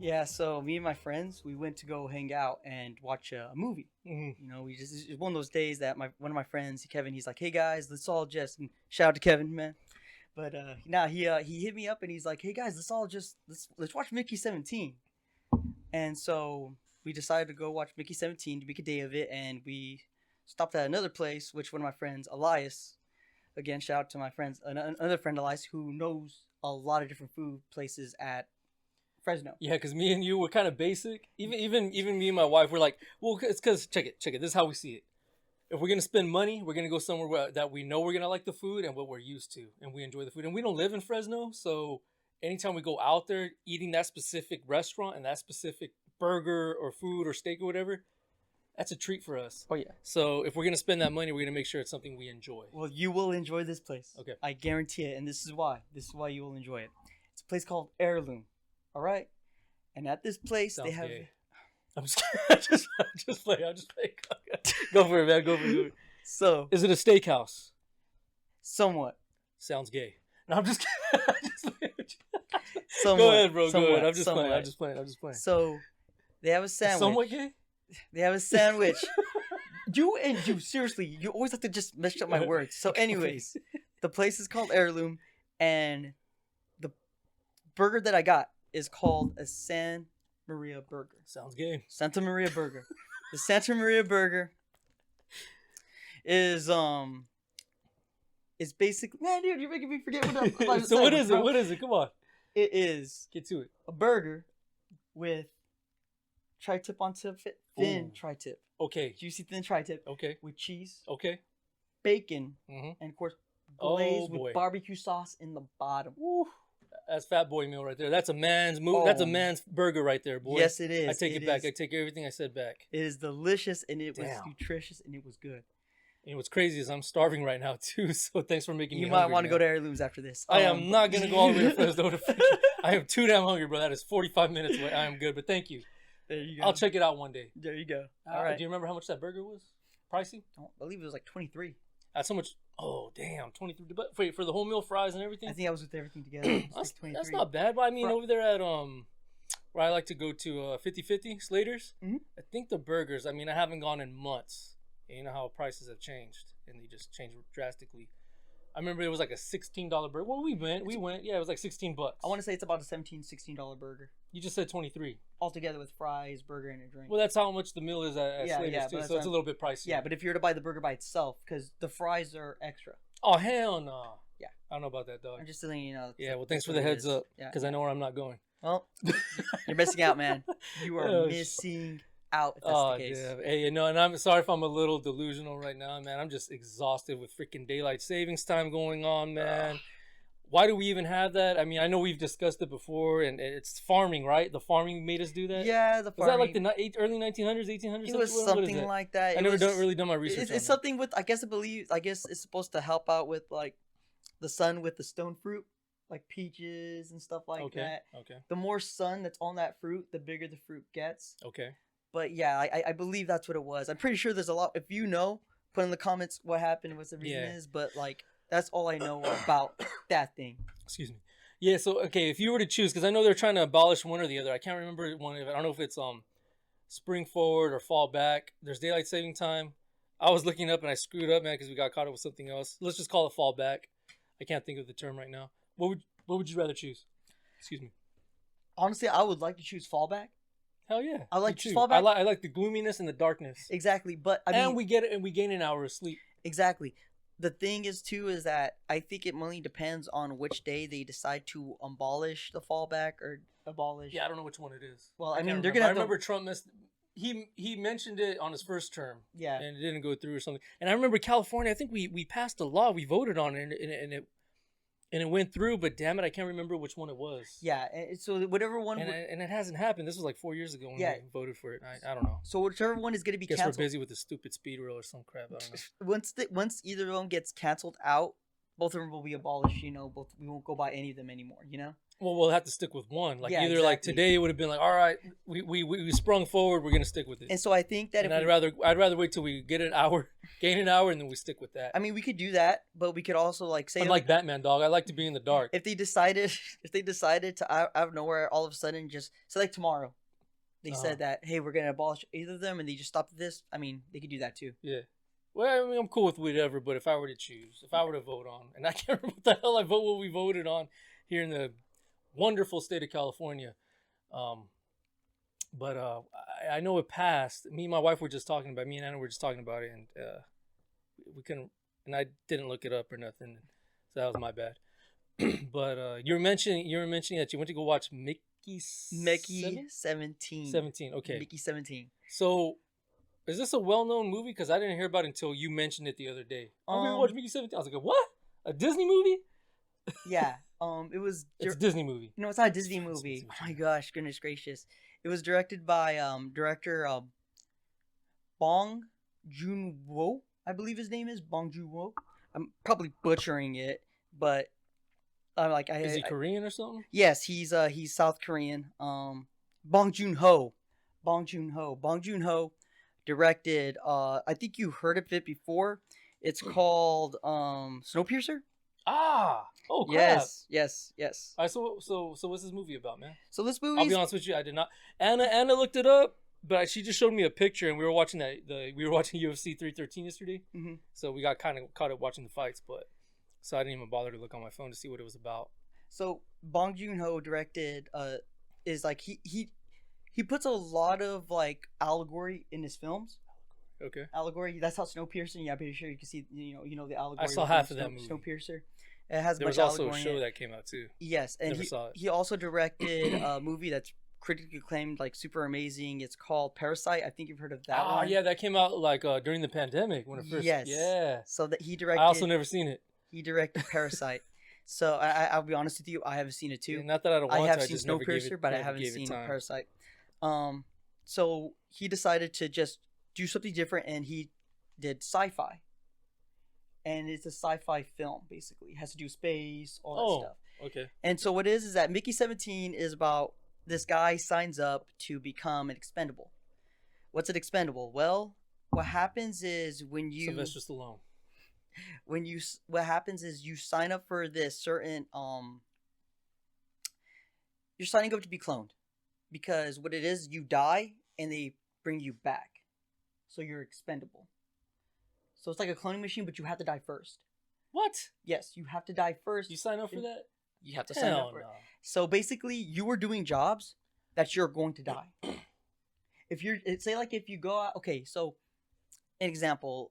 Yeah, so me and my friends, we went to go hang out and watch a movie. Mm-hmm. You know, we just it's one of those days that one of my friends, Kevin, he's like, "Hey guys, let's all just," and shout out to Kevin, man. But now he hit me up and he's like, "Hey guys, let's watch Mickey 17." And so we decided to go watch Mickey 17 to make a day of it, and we stopped at another place, which one of my friends, Elias, again, shout out to my friends, another friend, Elias, who knows a lot of different food places at Fresno. Yeah, because me and you were kind of basic. Even me and my wife were like, well, it's because check it. This is how we see it. If we're gonna spend money, we're gonna go somewhere that we know we're gonna like the food and what we're used to, and we enjoy the food. And we don't live in Fresno, so anytime we go out there eating that specific restaurant and that specific burger or food or steak or whatever, that's a treat for us. Oh yeah. So if we're gonna spend that money, we're gonna make sure it's something we enjoy. Well, you will enjoy this place. Okay. I guarantee it, and this is why. This is why you will enjoy it. It's a place called Heirloom. All right. And at this place, Sounds they have. gay. I'm just playing. Go for it, man. Go for it. So. Is it a steakhouse? Somewhat. Sounds gay. No, I'm just kidding. Somewhat, go ahead, bro. somewhat, Go ahead. I'm just somewhat. playing. So, they have a sandwich. Somewhat gay? They have a sandwich. you seriously, you always have to just mess up my words. So, anyways, the place is called Heirloom, and the burger that I got is called a San Maria burger. Sounds gay. Santa Maria burger. The Santa Maria burger is basically, man, dude, you're making me forget what I'm about to So say, what is bro. it? What is it? Come on. It is Get to it. a burger with tri-tip on tip, thin Ooh. tri-tip, Okay. juicy thin tri-tip Okay. with cheese, Okay. bacon, Mm-hmm. and of course Oh, glazed boy. with barbecue sauce in the bottom. Woo. That's fat boy meal right there. That's a man's move. That's a Oh. man's burger right there, boy. Yes, it is. I take it back. I take everything I said back. It is delicious, and it was Damn. nutritious, and it was good. And what's crazy is I'm starving right now too. So thanks for making me. You might hungry, want to go man. to Heirlooms after this. I am not gonna go all the way to Fresno to freaking. I am too damn hungry, bro. That is 45 minutes away. I am good, but thank you. There you go. I'll check it out one day. There you go. All right. Do you remember how much that burger was? Pricey? I believe it was like 23. That's so much. Oh damn, 23. But wait, for the whole meal, fries and everything. I think I was with everything together. It was like 23. That's not bad. But I mean, over there at where I like to go to 50/50 Slater's. Mhm. I think the burgers. I mean, I haven't gone in months. And you know how prices have changed, and they just changed drastically. I remember it was like a $16 burger. Well, we went. Yeah, it was like $16. I want to say it's about a $16 burger You just said 23. altogether with fries, burger, and a drink. Well, that's how much the meal is at Yeah, Slater's yeah, too. but So it's a little bit pricey. Yeah, but if you were to buy the burger by itself, because the fries are extra. Oh hell no. Yeah. I don't know about that, dog. I'm just letting you know. Yeah. Well, thanks that's for what the it heads is. up. Yeah. Because I know where I'm not going. Well, you're missing out, man. You are Oh, missing out. If that's Oh the case. yeah. Hey, you know, and I'm sorry if I'm a little delusional right now, man. I'm just exhausted with freaking daylight savings time going on, man. Why do we even have that? I mean, I know we've discussed it before, and it's farming, right? The farming made us do that. Yeah, the Was that like the early 1900s, 1800s? It was something like that. I never really done my research. It's something with. I guess it's supposed to help out with like the sun with the stone fruit, like peaches and stuff like that. Okay. The more sun that's on that fruit, the bigger the fruit gets. Okay. But yeah, I believe that's what it was. I'm pretty sure there's a lot. If you know, put in the comments what happened and what the reason is. But like, that's all I know about that thing. Excuse me. Yeah. So okay, if you were to choose, because I know they're trying to abolish one or the other. I can't remember one. I don't know if it's spring forward or fall back. There's daylight saving time. I was looking up and I screwed up, man, because we got caught up with something else. Let's just call it fall back. I can't think of the term right now. What would you rather choose? Excuse me. Honestly, I would like to choose fallback. Hell yeah. I like Me too. fallback. I like the gloominess and the darkness. Exactly, but I mean, And we get it, and we gain an hour of sleep. exactly. The thing is too is that I think it mainly depends on which day they decide to abolish the fallback or abolish. Yeah, I don't know which one it is. Well, I can't mean, they're remember. gonna I have to- remember Trump he mentioned it on his first term. Yeah. And it didn't go through or something. And I remember California. I think we passed a law. We voted on it, and it went through. But damn it, I can't remember which one it was. Yeah, and so whatever one. And it hasn't happened. This was like 4 years ago when Yeah. we voted for it. I don't know. So whichever one is going to be Guess canceled. we're busy with the stupid speed rail or some crap. I don't know. Once either of them gets canceled out, both of them will be abolished. Both we won't go by any of them anymore. Well, we'll have to stick with one. Like Yeah, either like exactly. today it would have been like, all right, we sprung forward, we're gonna stick with it. And so I think that And I'd rather wait till we get an hour, gain an hour, and then we stick with that. I mean, we could do that, but we could also say Unlike Batman, dog, I like to be in the dark. if they decided to out of nowhere all of a sudden just say like tomorrow, they said that hey we're gonna abolish either of them and they just stopped this. I mean, they could do that too. Yeah. Well, I mean, I'm cool with whatever, but if I were to choose, if I were to vote on, and I can't remember what the hell what we voted on here in the wonderful state of California, but I know it passed. Me and my wife were just talking about. Me and Anna were just talking about it, and we couldn't. And I didn't look it up or nothing, so that was my bad. But you were mentioning that you went to go watch Mickey 17. 17. Okay. Mickey 17. So. Is this a well-known movie? Because I didn't hear about it until you mentioned it the other day. I'm going to watch Mickey 17. I was like, what? A Disney movie? Yeah. It was... It's a Disney movie. No, it's not a Disney movie. Oh my gosh, goodness gracious. It was directed by director Bong Joon-ho, I believe his name is. Bong Joon-ho. I'm probably butchering it, but... Is he Korean or something? Yes, he's South Korean. Bong Joon-ho. Bong Joon-ho directed I think you heard of it before. It's called Snowpiercer. Oh crap. Yes. All right, so what's this movie about, man? So this movie, I'll be honest with you, I did not. Anna looked it up, but she just showed me a picture, and we were watching UFC 313 yesterday. Mm-hmm. So we got kind of caught up watching the fights, so I didn't even bother to look on my phone to see what it was about. So Bong Joon-ho directed is like he puts a lot of like allegory in his films. Okay. Allegory. That's how Snowpiercer. Yeah, I'm pretty sure you can see. You know the allegory. I saw half of that movie. Snowpiercer. It has. There was also a show that came out too. Yes, and he also directed a movie that's critically acclaimed, like super amazing. It's called Parasite. I think you've heard of that one. Oh yeah, that came out like during the pandemic when it first. Yes. Yeah. So that he directed. I also never seen it. He directed Parasite. So I'll be honest with you, I haven't seen it too. Yeah, not that I don't want to. I have seen Snowpiercer, but I haven't seen Parasite. So he decided to just do something different, and he did sci-fi. And it's a sci-fi film, basically. It has to do with space, all that stuff. Okay. And so what it is that Mickey 17 is about this guy signs up to become an expendable. What's an expendable? Well, what happens is when you... Sylvester Stallone. What happens is you sign up for this certain... You're signing up to be cloned. Because what it is, you die and they bring you back. So you're expendable. So it's like a cloning machine, but you have to die first. What? Yes, you have to die first. You sign up for that? You have to sign up for it. So basically, you are doing jobs that you're going to die. If you go out, okay, so an example,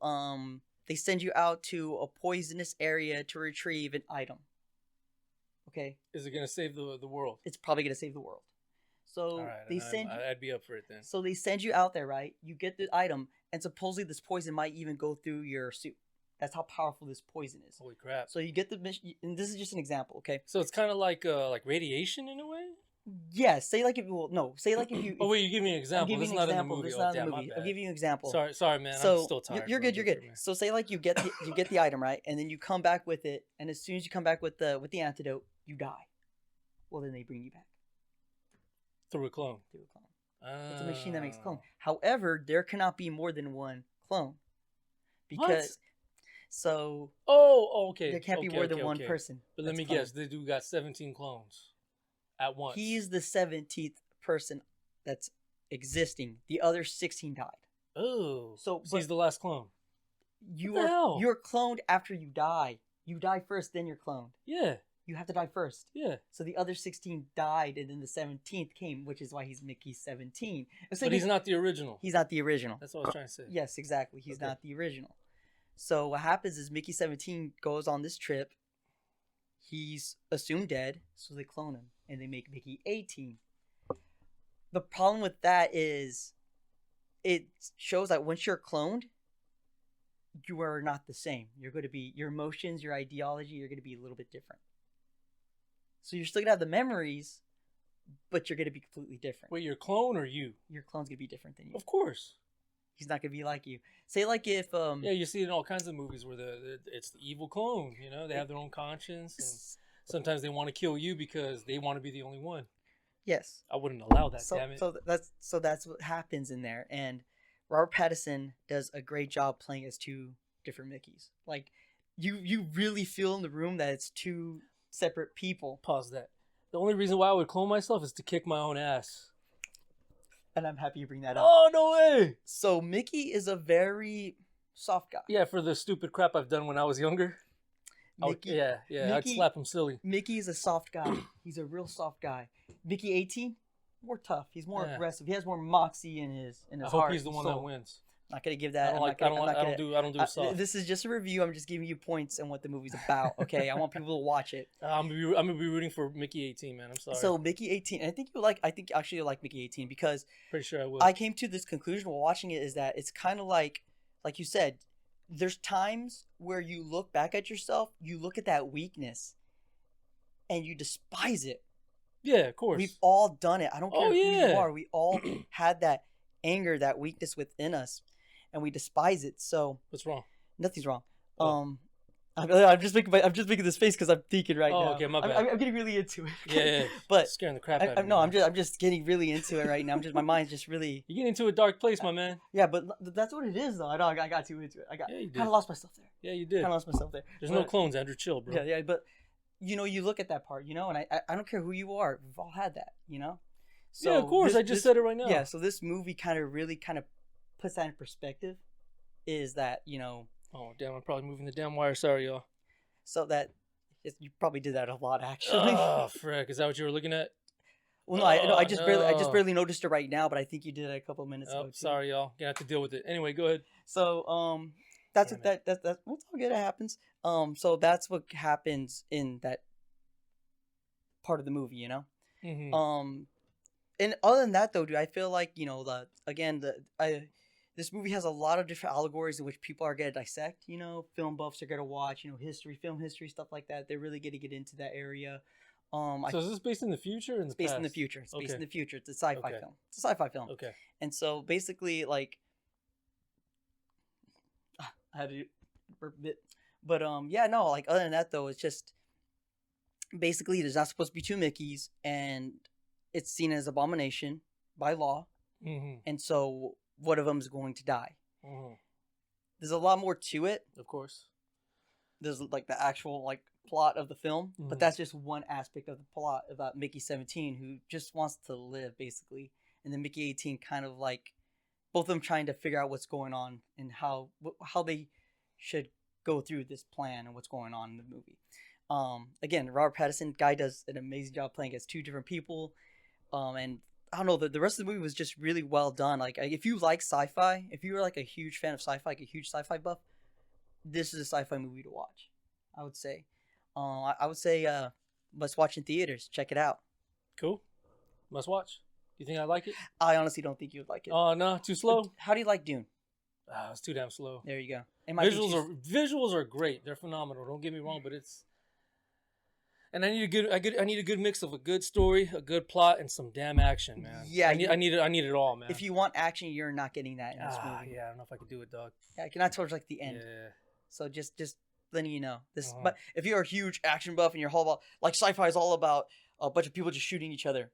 they send you out to a poisonous area to retrieve an item. Okay? Is it going to save the world? It's probably going to save the world. So I'd be up for it then. So they send you out there, right? You get the item, and supposedly this poison might even go through your suit. That's how powerful this poison is. Holy crap! So you get the mission, and this is just an example, okay? So it's kind of like radiation in a way. Yes. Say like if you Oh wait, you give me an example. This is not in the movie. I'll give you an example. Sorry, man. So I'm still tired. You're good. So say like you get the item, right, and then you come back with it, and as soon as you come back with the antidote, you die. Well, then they bring you back. Through a clone. It's a machine that makes clone. However, there cannot be more than one clone. Because okay. There can't be more than one person. But let me guess, the dude got 17 clones at once. He's the 17th person that's existing. The other 16 died. Oh. So he's the last clone. You're cloned after you die. You die first, then you're cloned. Yeah. You have to die first. Yeah. So the other 16 died, and then the 17th came, which is why he's Mickey 17. But he's not the original. He's not the original. That's what I was trying to say. Yes, exactly. He's not the original. So what happens is Mickey 17 goes on this trip. He's assumed dead, so they clone him, and they make Mickey 18. The problem with that is it shows that once you're cloned, you are not the same. You're going to be, your emotions, your ideology, you're going to be a little bit different. So you're still going to have the memories, but you're going to be completely different. Wait, your clone or you? Your clone's going to be different than you. Of course. He's not gonna be like you. Say like if Yeah, you see it in all kinds of movies where it's the evil clone. You know, they have their own conscience, and sometimes they want to kill you because they want to be the only one. yes. I wouldn't allow that. So Damn it. that's what happens in there, and Robert Pattinson does a great job playing as two different Mickeys. Like you really feel in the room that it's two separate people. Pause that. The only reason why I would clone myself is to kick my own ass. And I'm happy you bring that up. Oh, no way! So Mickey is a very soft guy. Yeah, for the stupid crap I've done when I was younger. Mickey, I'd Mickey- slap him silly. Mickey is a soft guy. He's a real soft guy. Mickey 18, more tough. He's more Yeah. aggressive. He has more moxie in his I heart. hope he's the one that soul. wins. I'm not gonna give I that. don't do soft. This is just a review. I'm just giving you points on what the movie's about. Okay, I want people to watch it. I'm gonna be rooting for Mickey 18, man. I'm sorry. So Mickey 18, I think actually you'll like Mickey 18 because pretty sure I will. I came to this conclusion while watching it is that it's kind of like you said, there's times where you look back at yourself, you look at that weakness, and you despise it. Yeah, of course. We've all done it. I don't care who you yeah. are. We all had that anger, that weakness within us, and we despise it. So What's wrong? nothing's wrong. Oh. I'm just making this face because I'm thinking right now. Oh, okay, my bad. I'm getting really into it. Yeah. But scaring the crap out of me. no, I'm just getting really into it right now. My mind's just really. You get into a dark place, my man. Yeah, but that's what it is, though. I got too into it. Yeah, you did. Kind of lost myself there. Yeah, you did. Kind of lost myself there. There's no clones, Andrew. Chill, bro. Yeah, but you look at that part, and I don't care who you are. We've all had that, So yeah, of course. I just said it right now. Yeah, so this movie really puts that in perspective. Is that Oh damn! I'm probably moving the damn wire. Sorry, y'all. So that you probably did that a lot, actually. Oh frick! Is that what you were looking at? Well, no, I just barely noticed it right now, but I think you did it a couple minutes ago. Oh, sorry, y'all. Gonna have to deal with it. Anyway, go ahead. So that's Damn that's all good. It happens. So that's what happens in that part of the movie, Mm-hmm. And other than that, though, dude, I feel like this movie has a lot of different allegories in which people are gonna dissect. Film buffs are gonna watch. Film history, stuff like that. They're really gonna get into that area. So is this based in the future or in the It's based past? in the future. It's based Okay. in the future. It's a sci-fi Okay. film. It's a sci-fi film. Okay. And so basically, like, I had to burp a bit, but yeah, no, like other than that though, it's just basically there's not supposed to be two Mickeys, and it's seen as abomination by law, Mm-hmm. and so one of them is going to die. Mm-hmm. There's a lot more to it. Of course. There's like the actual plot of the film, Mhm. but that's just one aspect of the plot about Mickey 17 who just wants to live basically, and then Mickey 18 kind of like both of them trying to figure out what's going on and how they should go through this plan and what's going on in the movie. Again, Robert Pattinson guy does an amazing job playing as two different people, and I don't know, the rest of the movie was just really well done. Like if you like sci-fi, if you were like a huge fan of sci-fi, like a huge sci-fi buff, this is a sci-fi movie to watch. I would say. I would say must watch in theaters. Check it out. Cool. Must watch. You think I like it? I honestly don't think you would like it. Oh no, too slow. How do you like Dune? It's too damn slow. There you go. It might be Visuals are great. They're phenomenal. Don't get me wrong, but it's. And I need a good mix of a good story, a good plot, and some damn action, man. Yeah, I need it all, man. If you want action, you're not getting that in this movie. Yeah, I don't know if I could do it, dog. Yeah, not towards like the end. Yeah. So just letting you know this. Uh-huh. But if you're a huge action buff and you're all about like sci-fi is all about a bunch of people just shooting each other,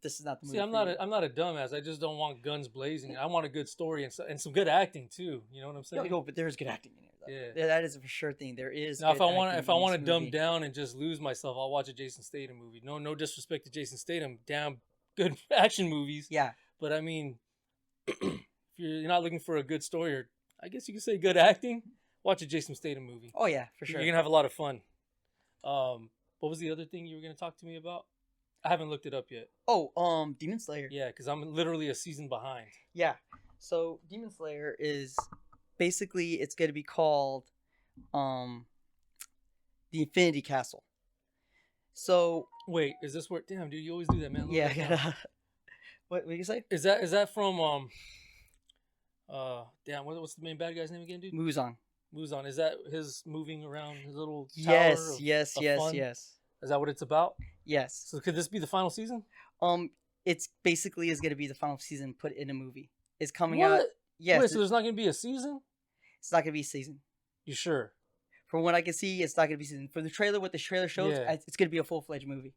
this is not the movie. See, I'm not a dumbass. I just don't want guns blazing. I want a good story and some good acting too. You know what I'm saying? No, but there is good acting in here. Though. Yeah. That is a for sure thing. There is. Now, good if I want to acting in this dumb movie. down and just lose myself, I'll watch a Jason Statham movie. No disrespect to Jason Statham, damn good action movies. Yeah. But I mean, if you're not looking for a good story, or I guess you could say good acting, watch a Jason Statham movie. Oh yeah, for sure. You're gonna have a lot of fun. What was the other thing you were gonna talk to me about? I haven't looked it up yet. Oh, Demon Slayer. Yeah, because I'm literally a season behind. Yeah. So Demon Slayer is basically it's going to be called the Infinity Castle. So wait, is this where? Damn, dude, you always do that, man. Yeah, I gotta. What you say? Is that from damn, what's the main bad guy's name again, dude? Muzan. Muzan. Is that his moving around his little tower? Yes, of fun? yes. Is that what it's about? Yes. So could this be the final season? It's basically is going to be the final season put in a movie. It's coming What? out. Yes, Wait, so there's not gonna be a season? it's not gonna be season. You sure? From what I can see, it's not gonna be season. For the trailer, what the trailer shows, Yeah. it's gonna be a full-fledged movie.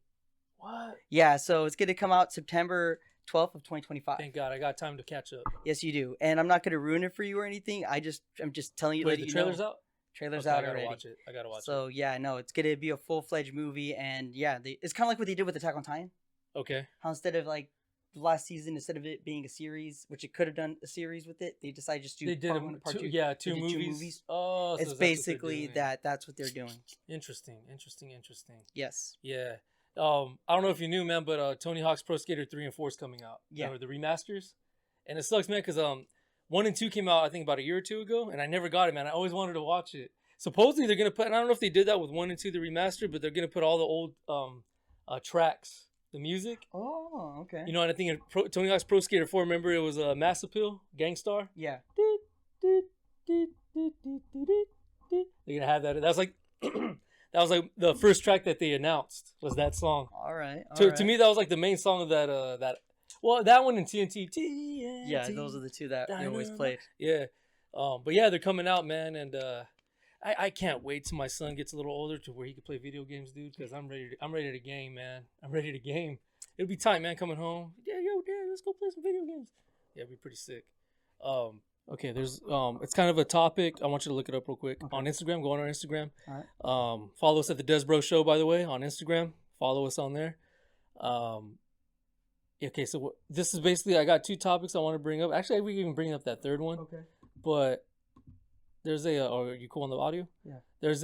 What? Yeah, so it's gonna come out September 12th of 2025. Thank God, I got time to catch up. Yes, you do. And I'm not gonna ruin it for you or anything. I'm just telling you. Wait, letting the you trailer's know. out. Trailer's Okay, out I gotta already. watch it. I gotta watch So yeah, no, it's gonna be a full-fledged movie, and yeah, it's kind of like what they did with Attack on Titan. it. Okay. How instead of like last season, instead of it being a series, which it could have done a series with it, they decided just to do They did part one and part two, two. yeah, They two did movies. Oh, so It's that's what they're basically doing. that's what they're doing. Interesting. Yes. Yeah. I don't know if you knew, man, but Tony Hawk's Pro Skater 3 and 4 is coming out. Yeah. Or the remasters. And it sucks, man, because 1 and 2 came out, I think, about a year or two ago, and I never got it, man. I always wanted to watch it. Supposedly, they're going to put, and I don't know if they did that with 1 and 2, the remaster, but they're going to put all the old tracks, the music. Oh, okay. You know, and I think in Tony Hawk's Pro Skater 4, remember, it was Mass Appeal, Gangstar. Yeah. They're going to have that. That was like... That was like the first track that they announced was that song. All right. To me, that was like the main song of that. Well, that one and TNT. Yeah, those are the two that they always played. Yeah, but yeah, they're coming out, man, and I can't wait till my son gets a little older to where he can play video games, dude. Because I'm ready to game, man. I'm ready to game. It'll be tight, man. Coming home, yeah, yo, dad, let's go play some video games. Yeah, it'd be pretty sick. Okay, there's it's kind of a topic. I want you to look it up real quick on Instagram. Go on our Instagram. All right. Follow us at the Desbro Show, by the way, on Instagram. Follow us on there. Okay, so this is basically, I got two topics I want to bring up. Actually, we can even bring up that third one. Okay. But there's are you cool on the audio? Yeah. There's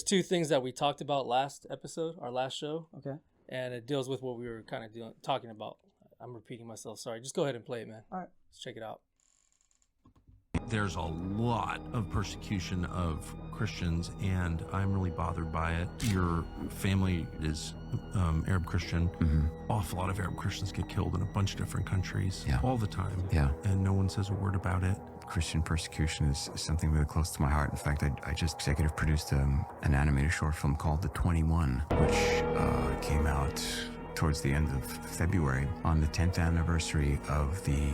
two things that we talked about last episode, our last show. Okay. And it deals with what we were kind of talking about. I'm repeating myself. Sorry. Just go ahead and play it, man. All right. Let's check it out. There's a lot of persecution of Christians, and I'm really bothered by it. Your family is Arab Christian. Awful lot of Arab Christians get killed in a bunch of different countries all the time. Yeah. And no one says a word about it. Christian persecution is something really close to my heart. In fact, I just executive produced an animated short film called The 21, which came out towards the end of February on the 10th anniversary of the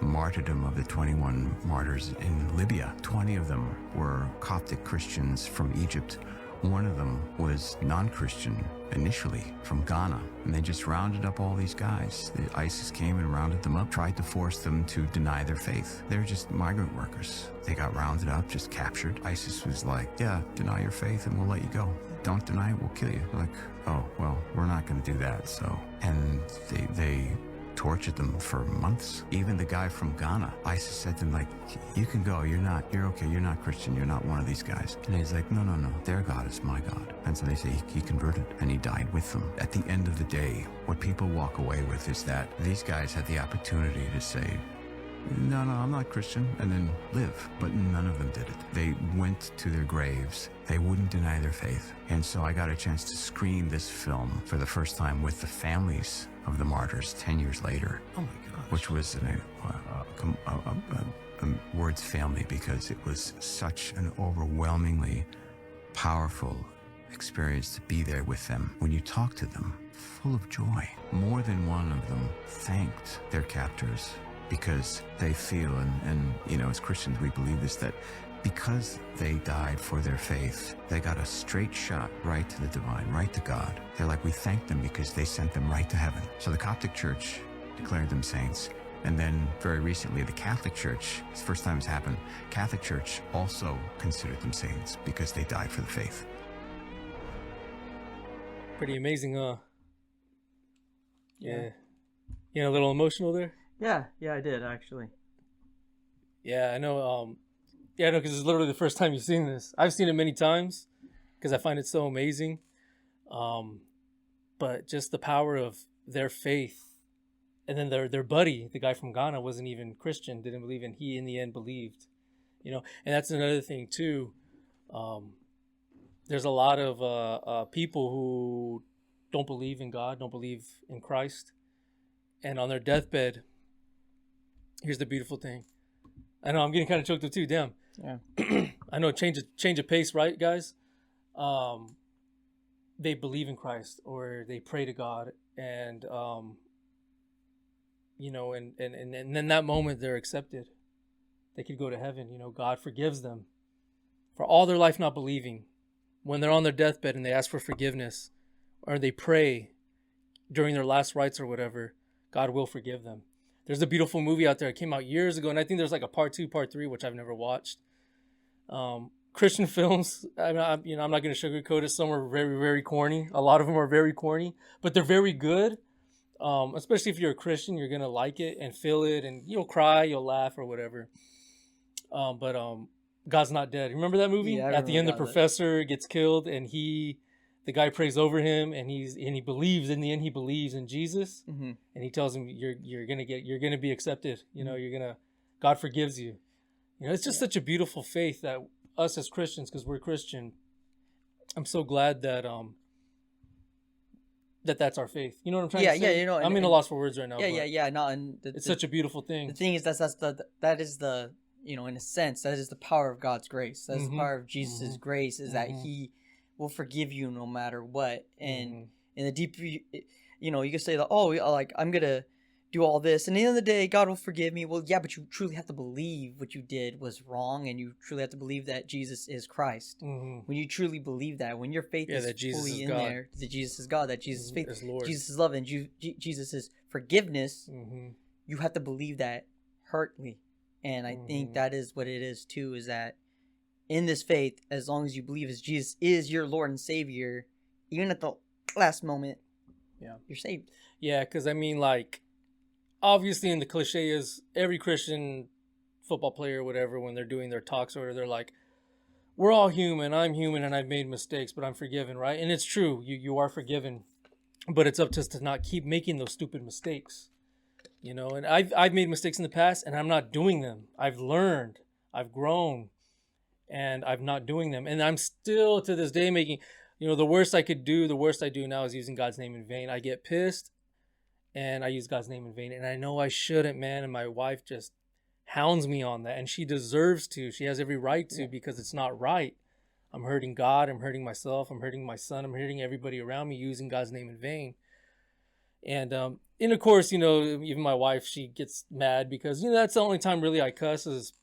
martyrdom of the 21 martyrs in Libya. 20 of them were Coptic Christians from Egypt. One of them was non-Christian initially from Ghana, and they just rounded up all these guys. The ISIS came and rounded them up, tried to force them to deny their faith. They're just migrant workers. They got rounded up, just captured. ISIS was like, yeah, deny your faith and we'll let you go. Don't deny it, we'll kill you. Like, oh, well, we're not going to do that. So, and they tortured them for months. Even the guy from Ghana, ISIS said to him, like, you can go, you're okay, you're not Christian, you're not one of these guys. And he's like, no, their God is my God. And so they say he converted and he died with them. At the end of the day, what people walk away with is that these guys had the opportunity to say, no, I'm not Christian, and then live. But none of them did it. They went to their graves. They wouldn't deny their faith. And so I got a chance to screen this film for the first time with the families of the martyrs 10 years later. Oh my gosh. Which was words fail me because it was such an overwhelmingly powerful experience to be there with them. When you talk to them, full of joy. More than one of them thanked their captors because they feel, and you know, as Christians we believe this, that because they died for their faith, they got a straight shot right to the divine, right to God. They're like, we thank them because they sent them right to heaven. So the Coptic Church declared them saints. And then very recently, the Catholic Church, it's the first time it's happened, Catholic Church also considered them saints because they died for the faith. Pretty amazing, huh? Yeah. You know, a little emotional there? Yeah, I did actually. Yeah, I know. Yeah, I know, because it's literally the first time you've seen this. I've seen it many times because I find it so amazing. But just the power of their faith. And then their buddy, the guy from Ghana, wasn't even Christian, didn't believe, and he in the end believed. You know, and that's another thing too. There's a lot of people who don't believe in God, don't believe in Christ. And on their deathbed, here's the beautiful thing. I know I'm getting kind of choked up too. Damn. Yeah. I know change of pace, right, guys? They believe in Christ or they pray to God, and you know, and in that moment they're accepted. They could go to heaven. You know, God forgives them for all their life not believing. When they're on their deathbed and they ask for forgiveness, or they pray during their last rites or whatever, God will forgive them. There's a beautiful movie out there. It came out years ago, and I think there's like a part 2, part 3, which I've never watched. Christian films, I'm not going to sugarcoat it. Some are very, very corny. A lot of them are very corny, but they're very good. Especially if you're a Christian, you're going to like it and feel it, and you'll cry, you'll laugh or whatever. But God's Not Dead. Remember that movie? Yeah, At the end, the professor gets killed, and the guy prays over him, and he believes. In the end, he believes in Jesus, and he tells him, "You're gonna be accepted. You know, God forgives you." You know, it's just such a beautiful faith that us as Christians, because we're Christian, I'm so glad that that's our faith. You know what I'm trying to say? Yeah. You know, I'm in a loss for words right now. Yeah. No, and it's such a beautiful thing. The thing is that is the, you know, in a sense, that is the power of God's grace. That is the power of Jesus' grace, is that He will forgive you no matter what. And in the deep, you know, you can say that, oh, like, I'm gonna do all this, and at the end of the day, God will forgive me. Well, yeah, but you truly have to believe what you did was wrong, and you truly have to believe that Jesus is Christ. When you truly believe that, when your faith is fully in there, that Jesus is God, that Jesus' faith is Lord, Jesus' love, and Jesus' forgiveness, you have to believe that heartily. And I think that is what it is too, is that in this faith, as long as you believe as Jesus is your Lord and Savior, even at the last moment, you're saved. Yeah, because I mean, like, obviously, in the cliche is every Christian football player or whatever, when they're doing their talks or they're like, we're all human, I'm human, and I've made mistakes, but I'm forgiven, right? And it's true, you are forgiven, but it's up to us to not keep making those stupid mistakes, you know. And I've made mistakes in the past, and I'm not doing them. I've learned, I've grown, and I'm not doing them. And I'm still to this day making, you know, the worst I do now is using God's name in vain. I get pissed and I use God's name in vain, and I know I shouldn't, man. And my wife just hounds me on that, and she deserves to. She has every right to, because it's not right. I'm hurting God, I'm hurting myself, I'm hurting my son, I'm hurting everybody around me using God's name in vain. And of course, you know, even my wife, she gets mad because, you know, that's the only time really I cuss is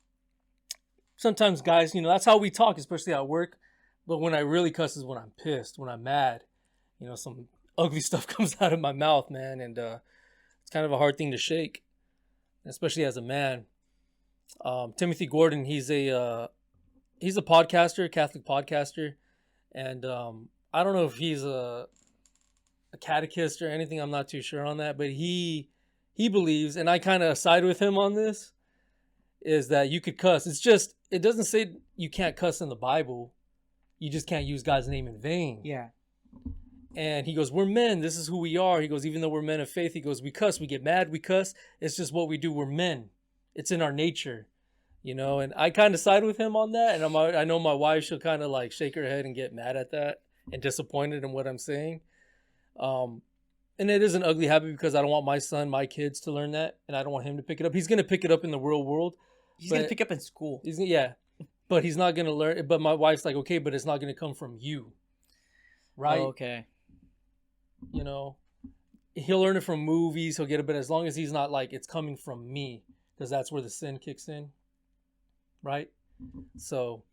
sometimes, guys, you know, that's how we talk, especially at work. But when I really cuss is when I'm pissed, when I'm mad. You know, some ugly stuff comes out of my mouth, man. And it's kind of a hard thing to shake, especially as a man. Timothy Gordon, he's a podcaster, Catholic podcaster. And I don't know if he's a catechist or anything. I'm not too sure on that. But he believes, and I kind of side with him on this, is that you could cuss. It's just, it doesn't say you can't cuss in the Bible. You just can't use God's name in vain. Yeah. And he goes, we're men. This is who we are. He goes, even though we're men of faith, he goes, we cuss, we get mad, we cuss. It's just what we do. We're men. It's in our nature, you know. And I kind of side with him on that. And I know my wife, she'll kind of like shake her head and get mad at that and disappointed in what I'm saying. And it is an ugly habit because I don't want my son, my kids to learn that. And I don't want him to pick it up. He's going to pick it up in the real world. He's going to pick up in school. But he's not going to learn. But my wife's like, okay, but it's not going to come from you. Right? Oh, okay. You know, he'll learn it from movies. He'll get it. But as long as he's not like, it's coming from me, because that's where the sin kicks in. Right? So,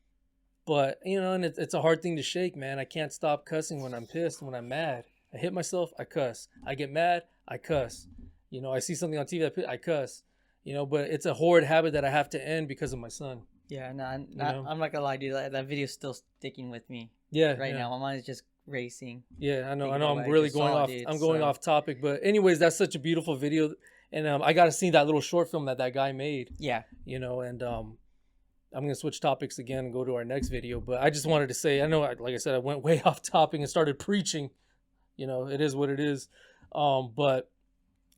but, you know, and it's a hard thing to shake, man. I can't stop cussing when I'm pissed, when I'm mad. I hit myself, I cuss. I get mad, I cuss. You know, I see something on TV, I cuss. You know, but it's a horrid habit that I have to end because of my son. Yeah, no, I'm not gonna lie, dude. That video's still sticking with me. Yeah, right now, my mind is just racing. Yeah, I know. I'm really going off. I'm going off topic, but anyways, that's such a beautiful video, and I got to see that little short film that guy made. Yeah, you know, and I'm gonna switch topics again and go to our next video. But I just wanted to say, I know, like I said, I went way off topic and started preaching. You know, it is what it is. But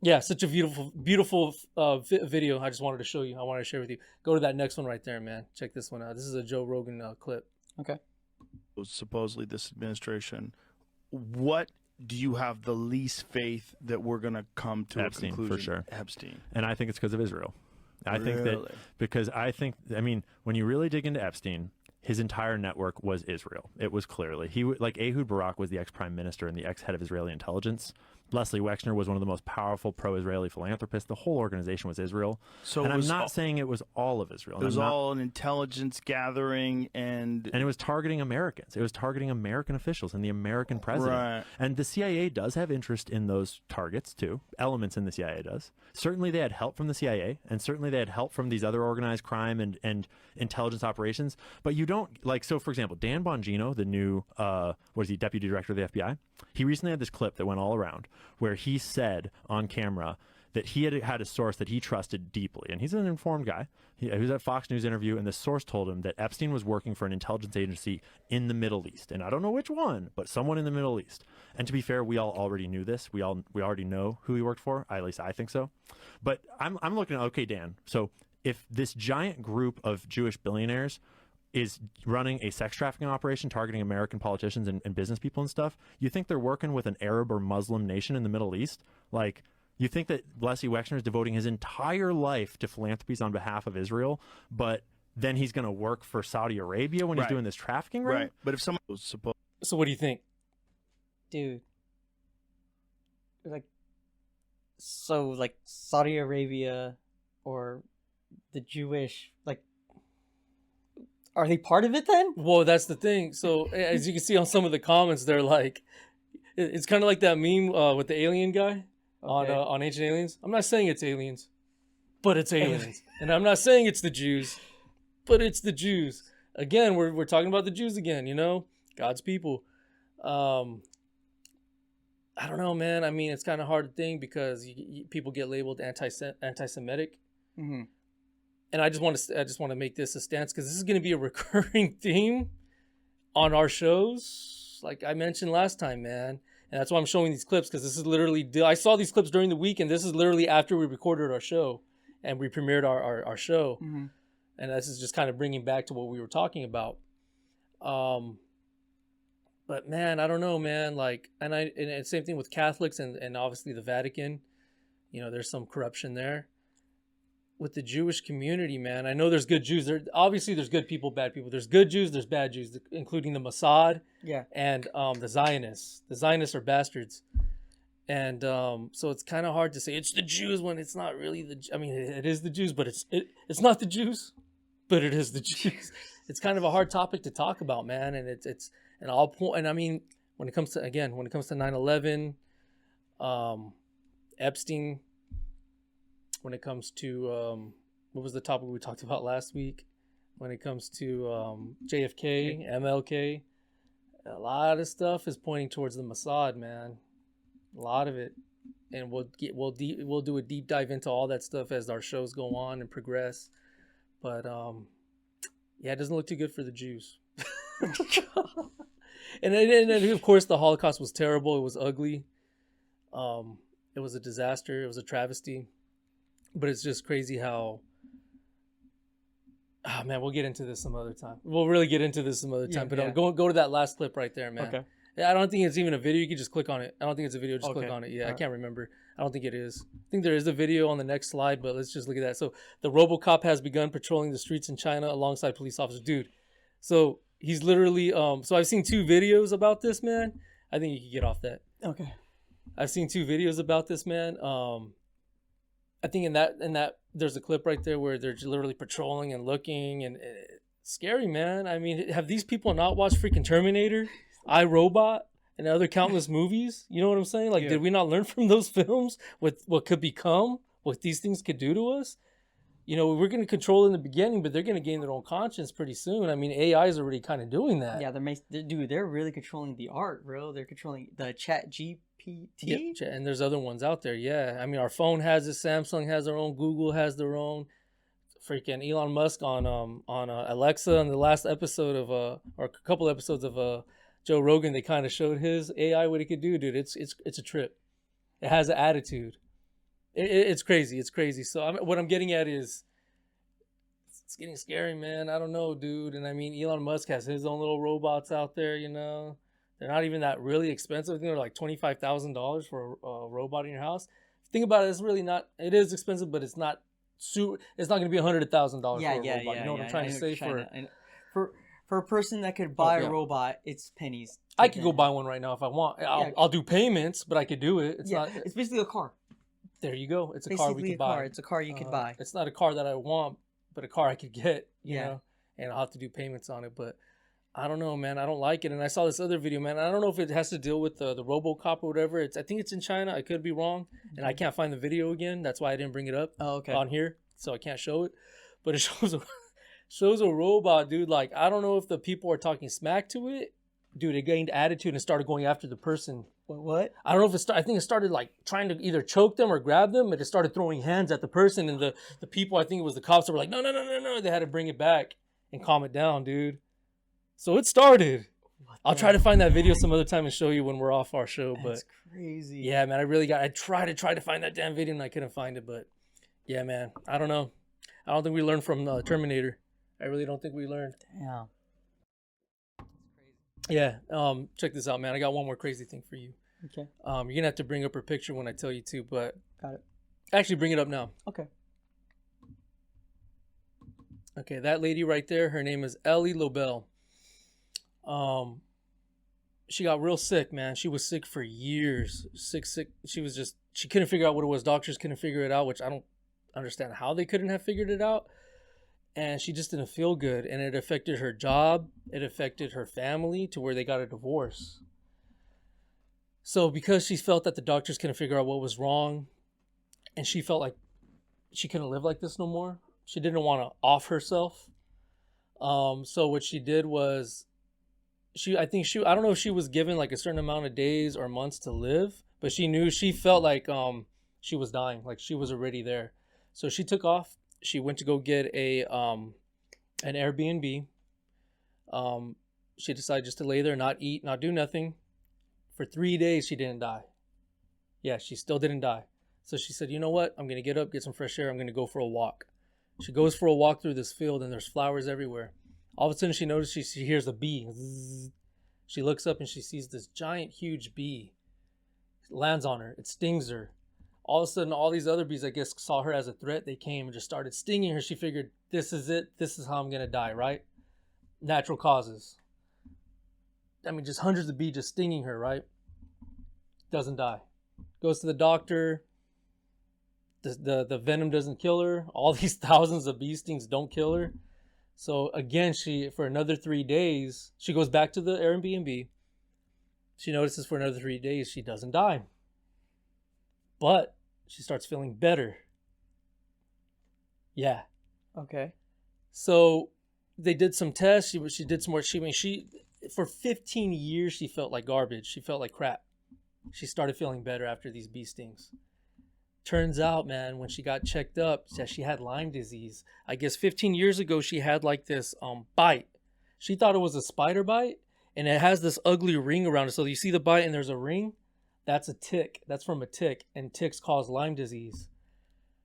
yeah, such a beautiful video. I just wanted to show you. I wanted to share with you. Go to that next one right there, man. Check this one out. This is a Joe Rogan clip. Okay. Supposedly this administration, what do you have the least faith that we're going to come to Epstein, a conclusion? for sure. Epstein. And I think it's because of Israel. I think that because I mean, when you really dig into Epstein, his entire network was Israel. It was clearly like Ehud Barak was the ex-prime minister and the ex-head of Israeli intelligence. Leslie Wexner was one of the most powerful pro-Israeli philanthropists. The whole organization was Israel. So and it I'm was not saying it was all of Israel. It was all an intelligence gathering, and it was targeting Americans. It was targeting American officials and the American president. Right. And the CIA does have interest in those targets too. Elements in the CIA does. Certainly they had help from the CIA, and certainly they had help from these other organized crime and intelligence operations. But you don't, like, so for example, Dan Bongino, the new, deputy director of the FBI, he recently had this clip that went all around where he said on camera that he had a source that he trusted deeply. And he's an informed guy. He was at a Fox News interview, and the source told him that Epstein was working for an intelligence agency in the Middle East. And I don't know which one, but someone in the Middle East. And to be fair, we all already knew this. We already know who he worked for. At least I think so. But I'm looking at, okay, Dan, so if this giant group of Jewish billionaires is running a sex trafficking operation targeting American politicians and business people and stuff, you think they're working with an Arab or Muslim nation in the Middle East? Like, you think that Leslie Wexner is devoting his entire life to philanthropies on behalf of Israel, but then he's going to work for Saudi Arabia when he's doing this trafficking ring? Right. But if someone was supposed... So what do you think? Dude. Like Saudi Arabia or the Jewish, like, are they part of it then? Well, that's the thing. So as you can see on some of the comments, they're like, it's kind of like that meme with the alien guy on Ancient Aliens. I'm not saying it's aliens, but it's aliens. And I'm not saying it's the Jews, but it's the Jews. Again, we're talking about the Jews again, you know, God's people. I don't know, man. I mean, it's kind of hard to think because people get labeled anti-Semitic. Mm-hmm. And I just want to make this a stance because this is going to be a recurring theme on our shows, like I mentioned last time, man. And that's why I'm showing these clips, because this is literally, I saw these clips during the week, and this is literally after we recorded our show and we premiered our show. Mm-hmm. And this is just kind of bringing back to what we were talking about. But man, I don't know, man. Like, and same thing with Catholics and obviously the Vatican. You know, there's some corruption there. With the Jewish community, man, I know there's good Jews. Obviously there's good people, bad people. There's good Jews, there's bad Jews, including the Mossad, and the Zionists. The Zionists are bastards, and so it's kind of hard to say it's the Jews when it's not really I mean, it is the Jews, but it's not the Jews, but it is the Jews. It's kind of a hard topic to talk about, man, and it's and all point. And I mean, when it comes to 9/11, Epstein. When it comes to what was the topic we talked about last week? When it comes to JFK, MLK, a lot of stuff is pointing towards the Mossad, man. A lot of it, and we'll do a deep dive into all that stuff as our shows go on and progress. But yeah, it doesn't look too good for the Jews. and of course, the Holocaust was terrible. It was ugly. It was a disaster. It was a travesty. But it's just crazy how, oh man, we'll get into this some other time. We'll really get into this some other time. But go to that last clip right there, man. Okay. I don't think it's even a video. You can just click on it. I don't think it's a video. Just click on it. Yeah, I can't remember. I don't think it is. I think there is a video on the next slide, but let's just look at that. So the RoboCop has begun patrolling the streets in China alongside police officers. Dude, so he's literally, so I've seen 2 videos about this, man. I think you can get off that. Okay. I've seen 2 videos about this, man. I think in that there's a clip right there where they're literally patrolling and looking, and it's scary, man. I mean, have these people not watched freaking Terminator, iRobot, and other countless movies? You know what I'm saying? Like, did we not learn from those films what could become, what these things could do to us? You know, we're going to control in the beginning, but they're going to gain their own conscience pretty soon. I mean, AI is already kind of doing that. Yeah, they're really controlling the art, bro. They're controlling the Chat GPT. Yep, and there's other ones out there. Yeah, I mean, our phone has it. Samsung has their own. Google has their own. Freaking Elon Musk on Alexa in the last episode of or a couple episodes of Joe Rogan, they kind of showed his AI what it could do, dude. It's a trip. It has an attitude. It's crazy. It's crazy. So what I'm getting at is it's getting scary, man. I don't know, dude. And I mean, Elon Musk has his own little robots out there, you know. They're not even that really expensive. I think they're like $25,000 for a robot in your house. Think about it. It's really not. It is expensive, but it's not. It's not going to be $100,000 for a robot. You know what I'm trying to say? For a person that could buy yeah. a robot, it's pennies. I could go buy one right now if I want. I'll do payments, but I could do it. It's not. It's basically a car. There you go. It's a car we could buy. It's a car you could buy. It's not a car that I want, but a car I could get. You Yeah. know, and I'll have to do payments on it. But I don't know, man. I don't like it. And I saw this other video, man. I don't know if it has to deal with the RoboCop or whatever. I think it's in China. I could be wrong, and I can't find the video again. That's why I didn't bring it up on here, so I can't show it. But it shows a robot, dude. Like, I don't know if the people are talking smack to it. Dude, it gained attitude and started going after the person. What? I don't know if I think it started like trying to either choke them or grab them, but it started throwing hands at the person, and the people, I think it was the cops, that were like, no. They had to bring it back and calm it down, dude. So it started. I'll try to find that video some other time and show you when we're off our show. That's but crazy. Yeah, man, I tried to find that damn video and I couldn't find it. But yeah, man, I don't know. I don't think we learned from Terminator. I really don't think we learned. Damn. Yeah. Check this out, man. I got one more crazy thing for you. Okay. You're gonna have to bring up her picture when I tell you to, but Got it. actually bring it up now. Okay. Okay, that lady right there, her name is Ellie Lobel. She got real sick, man. She was sick for years. Sick. She couldn't figure out what it was. Doctors couldn't figure it out, which I don't understand how they couldn't have figured it out. And she just didn't feel good, and it affected her job. It affected her family to where they got a divorce. So because she felt that the doctors couldn't figure out what was wrong, and she felt like she couldn't live like this no more, she didn't want to off herself. So what she did was, I don't know if she was given like a certain amount of days or months to live, but she felt like she was dying, like she was already there. So she took off. She went to go get an Airbnb. She decided just to lay there, not eat, not do nothing. For 3 days, she didn't die. Yeah, she still didn't die. So she said, you know what? I'm going to get up, get some fresh air. I'm going to go for a walk. She goes for a walk through this field, and there's flowers everywhere. All of a sudden, she notices she hears a bee. Zzz. She looks up, and she sees this giant, huge bee. It lands on her. It stings her. All of a sudden, all these other bees, I guess, saw her as a threat. They came and just started stinging her. She figured, this is it. This is how I'm going to die, right? Natural causes. I mean, just hundreds of bees just stinging her, right? Doesn't die. Goes to the doctor. The venom doesn't kill her. All these thousands of bee stings don't kill her. So again, for another 3 days, she goes back to the Airbnb. She notices for another 3 days she doesn't die. But she starts feeling better. Yeah. Okay. So they did some tests. She did some more. For 15 years, she felt like garbage. She felt like crap. She started feeling better after these bee stings. Turns out, man, when she got checked up, she had Lyme disease. I guess 15 years ago, she had like this bite. She thought it was a spider bite, and it has this ugly ring around it. So you see the bite, and there's a ring. That's a tick. That's from a tick, and ticks cause Lyme disease.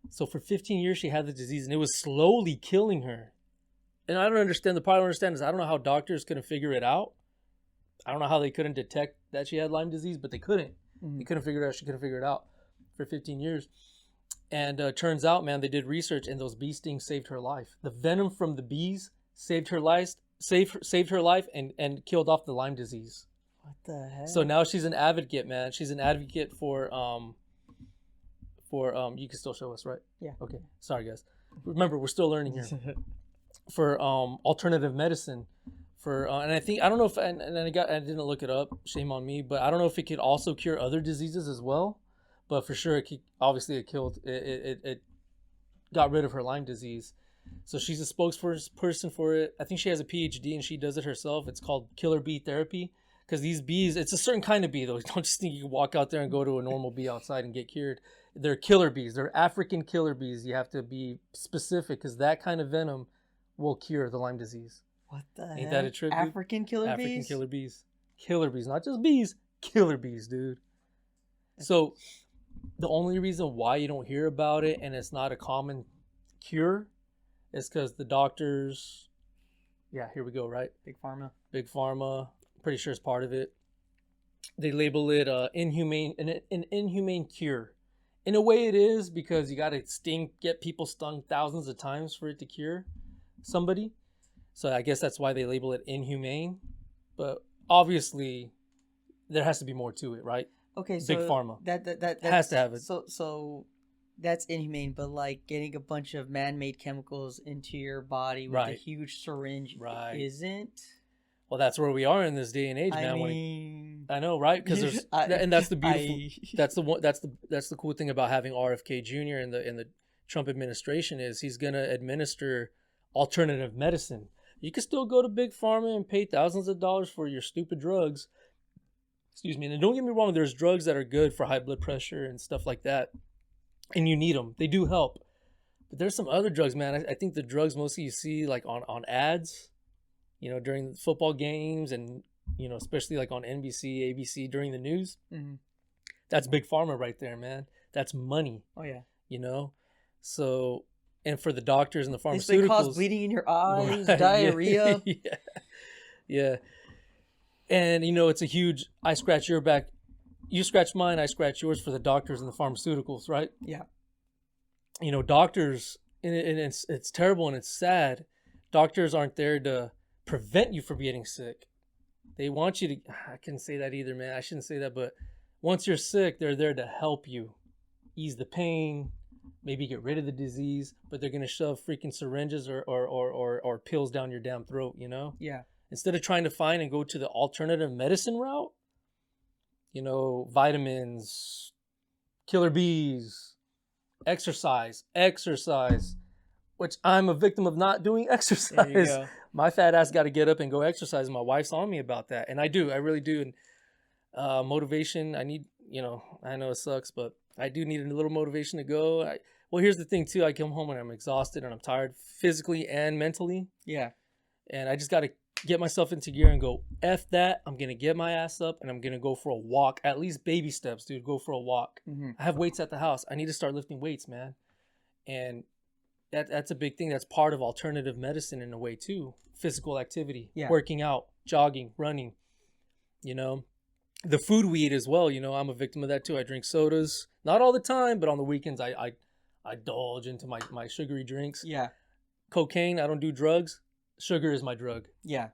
So for 15 years, she had the disease, and it was slowly killing her. And I don't understand. The part I don't understand is I don't know how doctors couldn't figure it out. I don't know how they couldn't detect that she had Lyme disease, but they couldn't. Mm-hmm. They couldn't figure it out. She couldn't figure it out for 15 years. And turns out, man, they did research, and those bee stings saved her life. The venom from the bees saved her life, and killed off the Lyme disease. What the heck? So now she's an advocate, man. She's an advocate for you can still show us, right? Yeah. Okay. Sorry, guys. Remember, we're still learning here. For alternative medicine, and I don't know if I didn't look it up. Shame on me, but I don't know if it could also cure other diseases as well. But for sure, it got rid of her Lyme disease. So she's a spokesperson for it. I think she has a PhD and she does it herself. It's called killer bee therapy. Because these bees, it's a certain kind of bee though. Don't just think you can walk out there and go to a normal bee outside and get cured. They're killer bees. They're African killer bees. You have to be specific because that kind of venom will cure the Lyme disease. What the heck? Ain't that a trip, dude? African killer bees? African killer bees. Killer bees. Not just bees. Killer bees, dude. So the only reason why you don't hear about it and it's not a common cure is because the doctors, yeah, here we go, right? Big Pharma. Pretty sure it's part of it. They label it an inhumane cure. In a way it is, because you got to get people stung thousands of times for it to cure somebody. So I guess that's why they label it inhumane. But obviously, there has to be more to it, right? Okay, Big so Pharma. that Has to have it. So that's inhumane, but like getting a bunch of man-made chemicals into your body with a Right. huge syringe Right. isn't. Well, that's where we are in this day and age, I man. mean, I know, right? Because there's, and that's the beautiful. That's the one. That's the cool thing about having RFK Jr. in the Trump administration is he's gonna administer alternative medicine. You can still go to Big Pharma and pay thousands of dollars for your stupid drugs. Excuse me. And don't get me wrong. There's drugs that are good for high blood pressure and stuff like that, and you need them. They do help. But there's some other drugs, man. I think the drugs mostly you see like on ads, during football games and especially like on NBC, ABC during the news. Mhm. That's Big Pharma right there, man. That's money. Oh yeah. So, and for the doctors and the They pharmaceuticals, cause bleeding in your eyes, right, diarrhea. yeah. And it's a huge. I scratch your back, you scratch mine, I scratch yours for the doctors and the pharmaceuticals, right? Yeah. Doctors, and it's terrible and it's sad. Doctors aren't there to prevent you from getting sick. They want you to. I couldn't say that either, man. I shouldn't say that, but once you're sick, they're there to help you ease the pain, maybe get rid of the disease, but they're gonna shove freaking syringes or pills down your damn throat, Yeah. Instead of trying to find and go to the alternative medicine route, vitamins, killer bees, exercise, which I'm a victim of not doing There you exercise. go. My fat ass got to get up and go exercise. My wife's on me about that. And I really do. And motivation, I need, I know it sucks, but I do need a little motivation to go. Well, here's the thing too. I come home and I'm exhausted and I'm tired physically and mentally. Yeah. And I just got to get myself into gear and go, F that. I'm going to get my ass up and I'm going to go for a walk. At least baby steps, dude. Go for a walk. Mm-hmm. I have weights at the house. I need to start lifting weights, man. And that's a big thing. That's part of alternative medicine in a way too. Physical activity, working out, jogging, running, the food we eat as well. I'm a victim of that too. I drink sodas, not all the time, but on the weekends, I indulge into my sugary drinks. Yeah. Cocaine. I don't do drugs. Sugar is my drug. Yeah.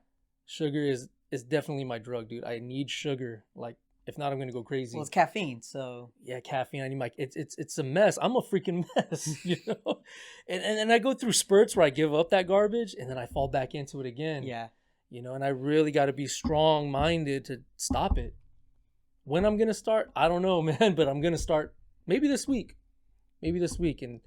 Sugar is definitely my drug, dude. I need sugar. Like, if not, I'm gonna go crazy. Well, it's caffeine, so yeah, caffeine. I need it's a mess. I'm a freaking mess, And I go through spurts where I give up that garbage and then I fall back into it again. yeah. And I really got to be strong-minded to stop it. When I'm gonna start, I don't know, man. But I'm gonna start maybe this week, and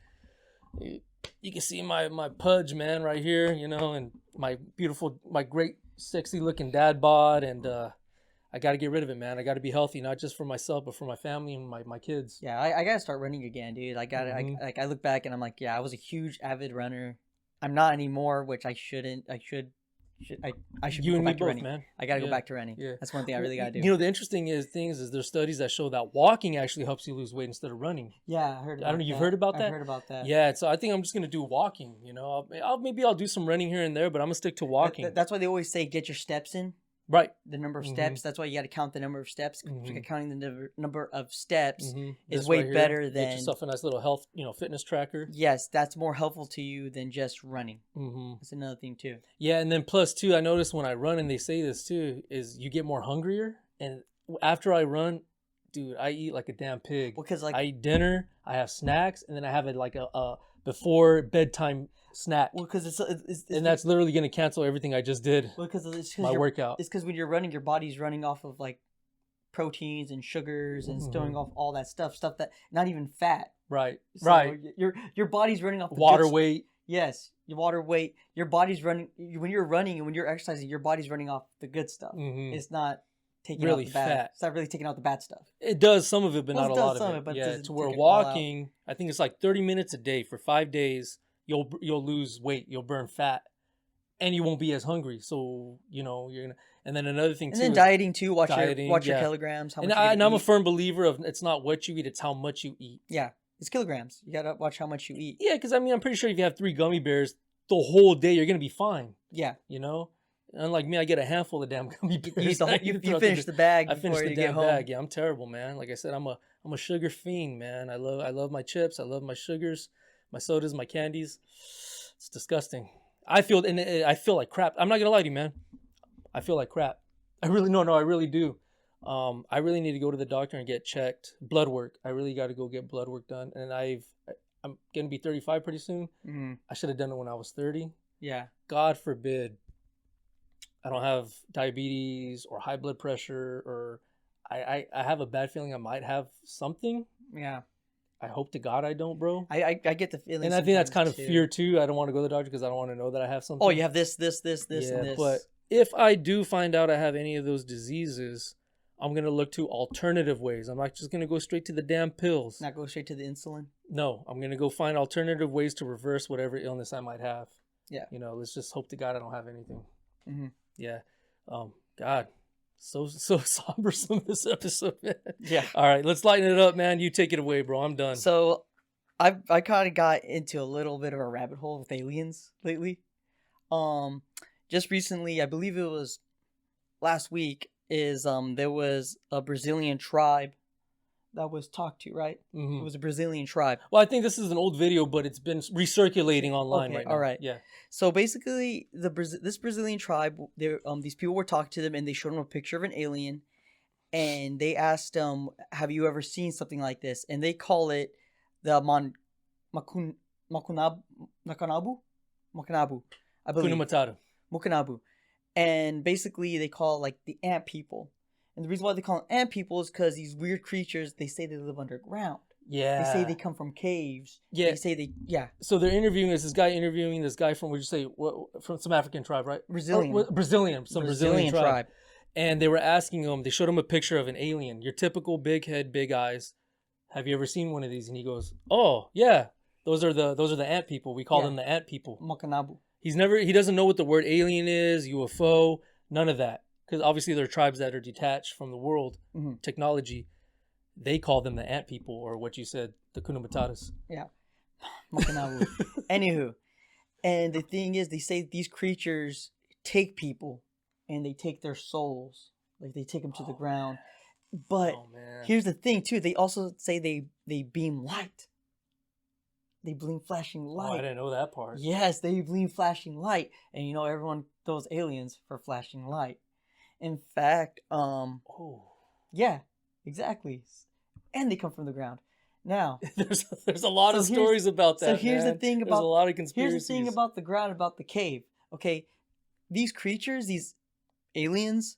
you can see my pudge, man, right here, and my great sexy looking dad bod, and I got to get rid of it, man. I got to be healthy, not just for myself, but for my family and my kids. Yeah, I gotta start running again, dude. I gotta, Mhm. I look back and I'm like, yeah, I was a huge avid runner. I'm not anymore, which I shouldn't. I should You go and me back to both, running. man. I gotta Yeah, go back to running. yeah. That's one thing I really gotta do. The interesting things is there's studies that show that walking actually helps you lose weight instead of running. Yeah, I heard. About I don't know. You've that. heard about I've that? heard about that. Yeah, so I think I'm just gonna do walking. I'll do some running here and there, but I'm gonna stick to walking. That's why they always say get your steps in. Right. The number of Mhm. steps. That's why you got to count the number of steps. Mhm. Counting the number of steps Mhm. is This way right here, better get than. yourself a nice little health, fitness tracker. Yes, that's more helpful to you than just running. Mm-hmm. That's another thing too. Yeah, and then plus too, I notice when I run, and they say this too, is you get more hungrier. And after I run, dude, I eat like a damn pig. Well, because I eat dinner, I have snacks, and then I have a before bedtime snack. well, because it's And that's literally gonna cancel everything I just did. well, because it's My workout. It's because when you're running, your body's running off of like proteins and sugars and storing off all that stuff that not even fat. Right. So Right. Your body's running off the Water good stuff. weight. Yes, your water weight. Your body's running when you're running and when you're exercising. Your body's running off the good stuff. Mhm. It's not taking Really out the bad. fat. It's not really taking out the bad stuff. It does some of it, but Well, not it a does lot some of of it. it, but Yeah, doesn't to where take it all out. walking, I think it's like 30 minutes a day for 5 days. You'll lose weight, you'll burn fat, and you won't be as hungry. So you're gonna. And then another thing And too, then is dieting too. Watch dieting, your yeah. kilograms. How and much you're gonna I'm a eat. firm believer of it's not what you eat, it's how much you eat. Yeah, it's kilograms. You gotta watch how much you eat. Yeah, because I'm pretty sure if you have 3 gummy bears the whole day, you're gonna be fine. Yeah, Unlike me, I get a handful of damn gummy bears. you finish the bag I before finished you the get damn home. bag. Yeah, I'm terrible, man. Like I said, I'm a sugar fiend, man. I love my chips. I love my sugars, my sodas, my candies. It's disgusting. I feel like crap. I'm not gonna lie to you, man. I feel like crap. I really no, I really do. I really need to go to the doctor and get checked. Blood work. I really got to go get blood work done. And I'm gonna be 35 pretty soon. Mm-hmm. I should have done it when I was 30. Yeah. God forbid I don't have diabetes or high blood pressure, or I have a bad feeling I might have something. Yeah. I hope to God I don't, bro. I get the feeling. And I think that's kind sometimes, of too. fear too. I don't want to go to the doctor because I don't want to know that I have something. Oh, you have this, and this. But if I do find out I have any of those diseases, I'm going to look to alternative ways. I'm not just going to go straight to the damn pills. Not go straight to the insulin. No, I'm going to go find alternative ways to reverse whatever illness I might have. Yeah. You know, let's just hope to God I don't have anything. Mm-hmm. Yeah. God, so sombersome this episode, man. Yeah. All right, let's lighten it up, man. You take it away, bro. I'm done. So, I kind of got into a little bit of a rabbit hole with aliens lately. Just recently, I believe it was last week, there was a Brazilian tribe that was talked to, right? Mhm. It was a Brazilian tribe. Well, I think this is an old video, but it's been recirculating online Okay, right now. all right. Yeah. So basically, this Brazilian tribe, these people were talking to them, and they showed them a picture of an alien, and they asked them, "Have you ever seen something like this?" And they call it the Makanabu, I believe. Kunamatara. Mukanabu. And basically they call it like the ant people. And the reason why they call them ant people is because these weird creatures, they say they live underground. Yeah. They say they come from caves. Yeah. They say yeah. So they're interviewing this guy interviewing this guy from, would you say, from some African tribe, right? Brazilian. Some Brazilian tribe. And they were asking him, they showed him a picture of an alien, your typical big head, big eyes. Have you ever seen one of these? And he goes, "Oh, yeah. Those are the ant people. We call them the ant people." Mukanabu. He doesn't know what the word alien is, UFO, none of that. Because obviously there are tribes that are detached from the world, technology. They call them the ant people, or what you said, the Kunamatatas. Yeah. Mukanabu. Anywho. And the thing is, they say these creatures take people and they take their souls. Like they take them to the ground. But here's the thing too, they also say they beam light. They beam flashing light. Oh, I didn't know that part. Yes, they beam flashing light. And you know, everyone throws aliens for flashing light. In fact, yeah, exactly. And they come from the ground. Now, there's a lot of stories about that. So here's the thing about there's a lot of conspiracies. Here's the thing about the ground, about the cave. Okay, these creatures, these aliens.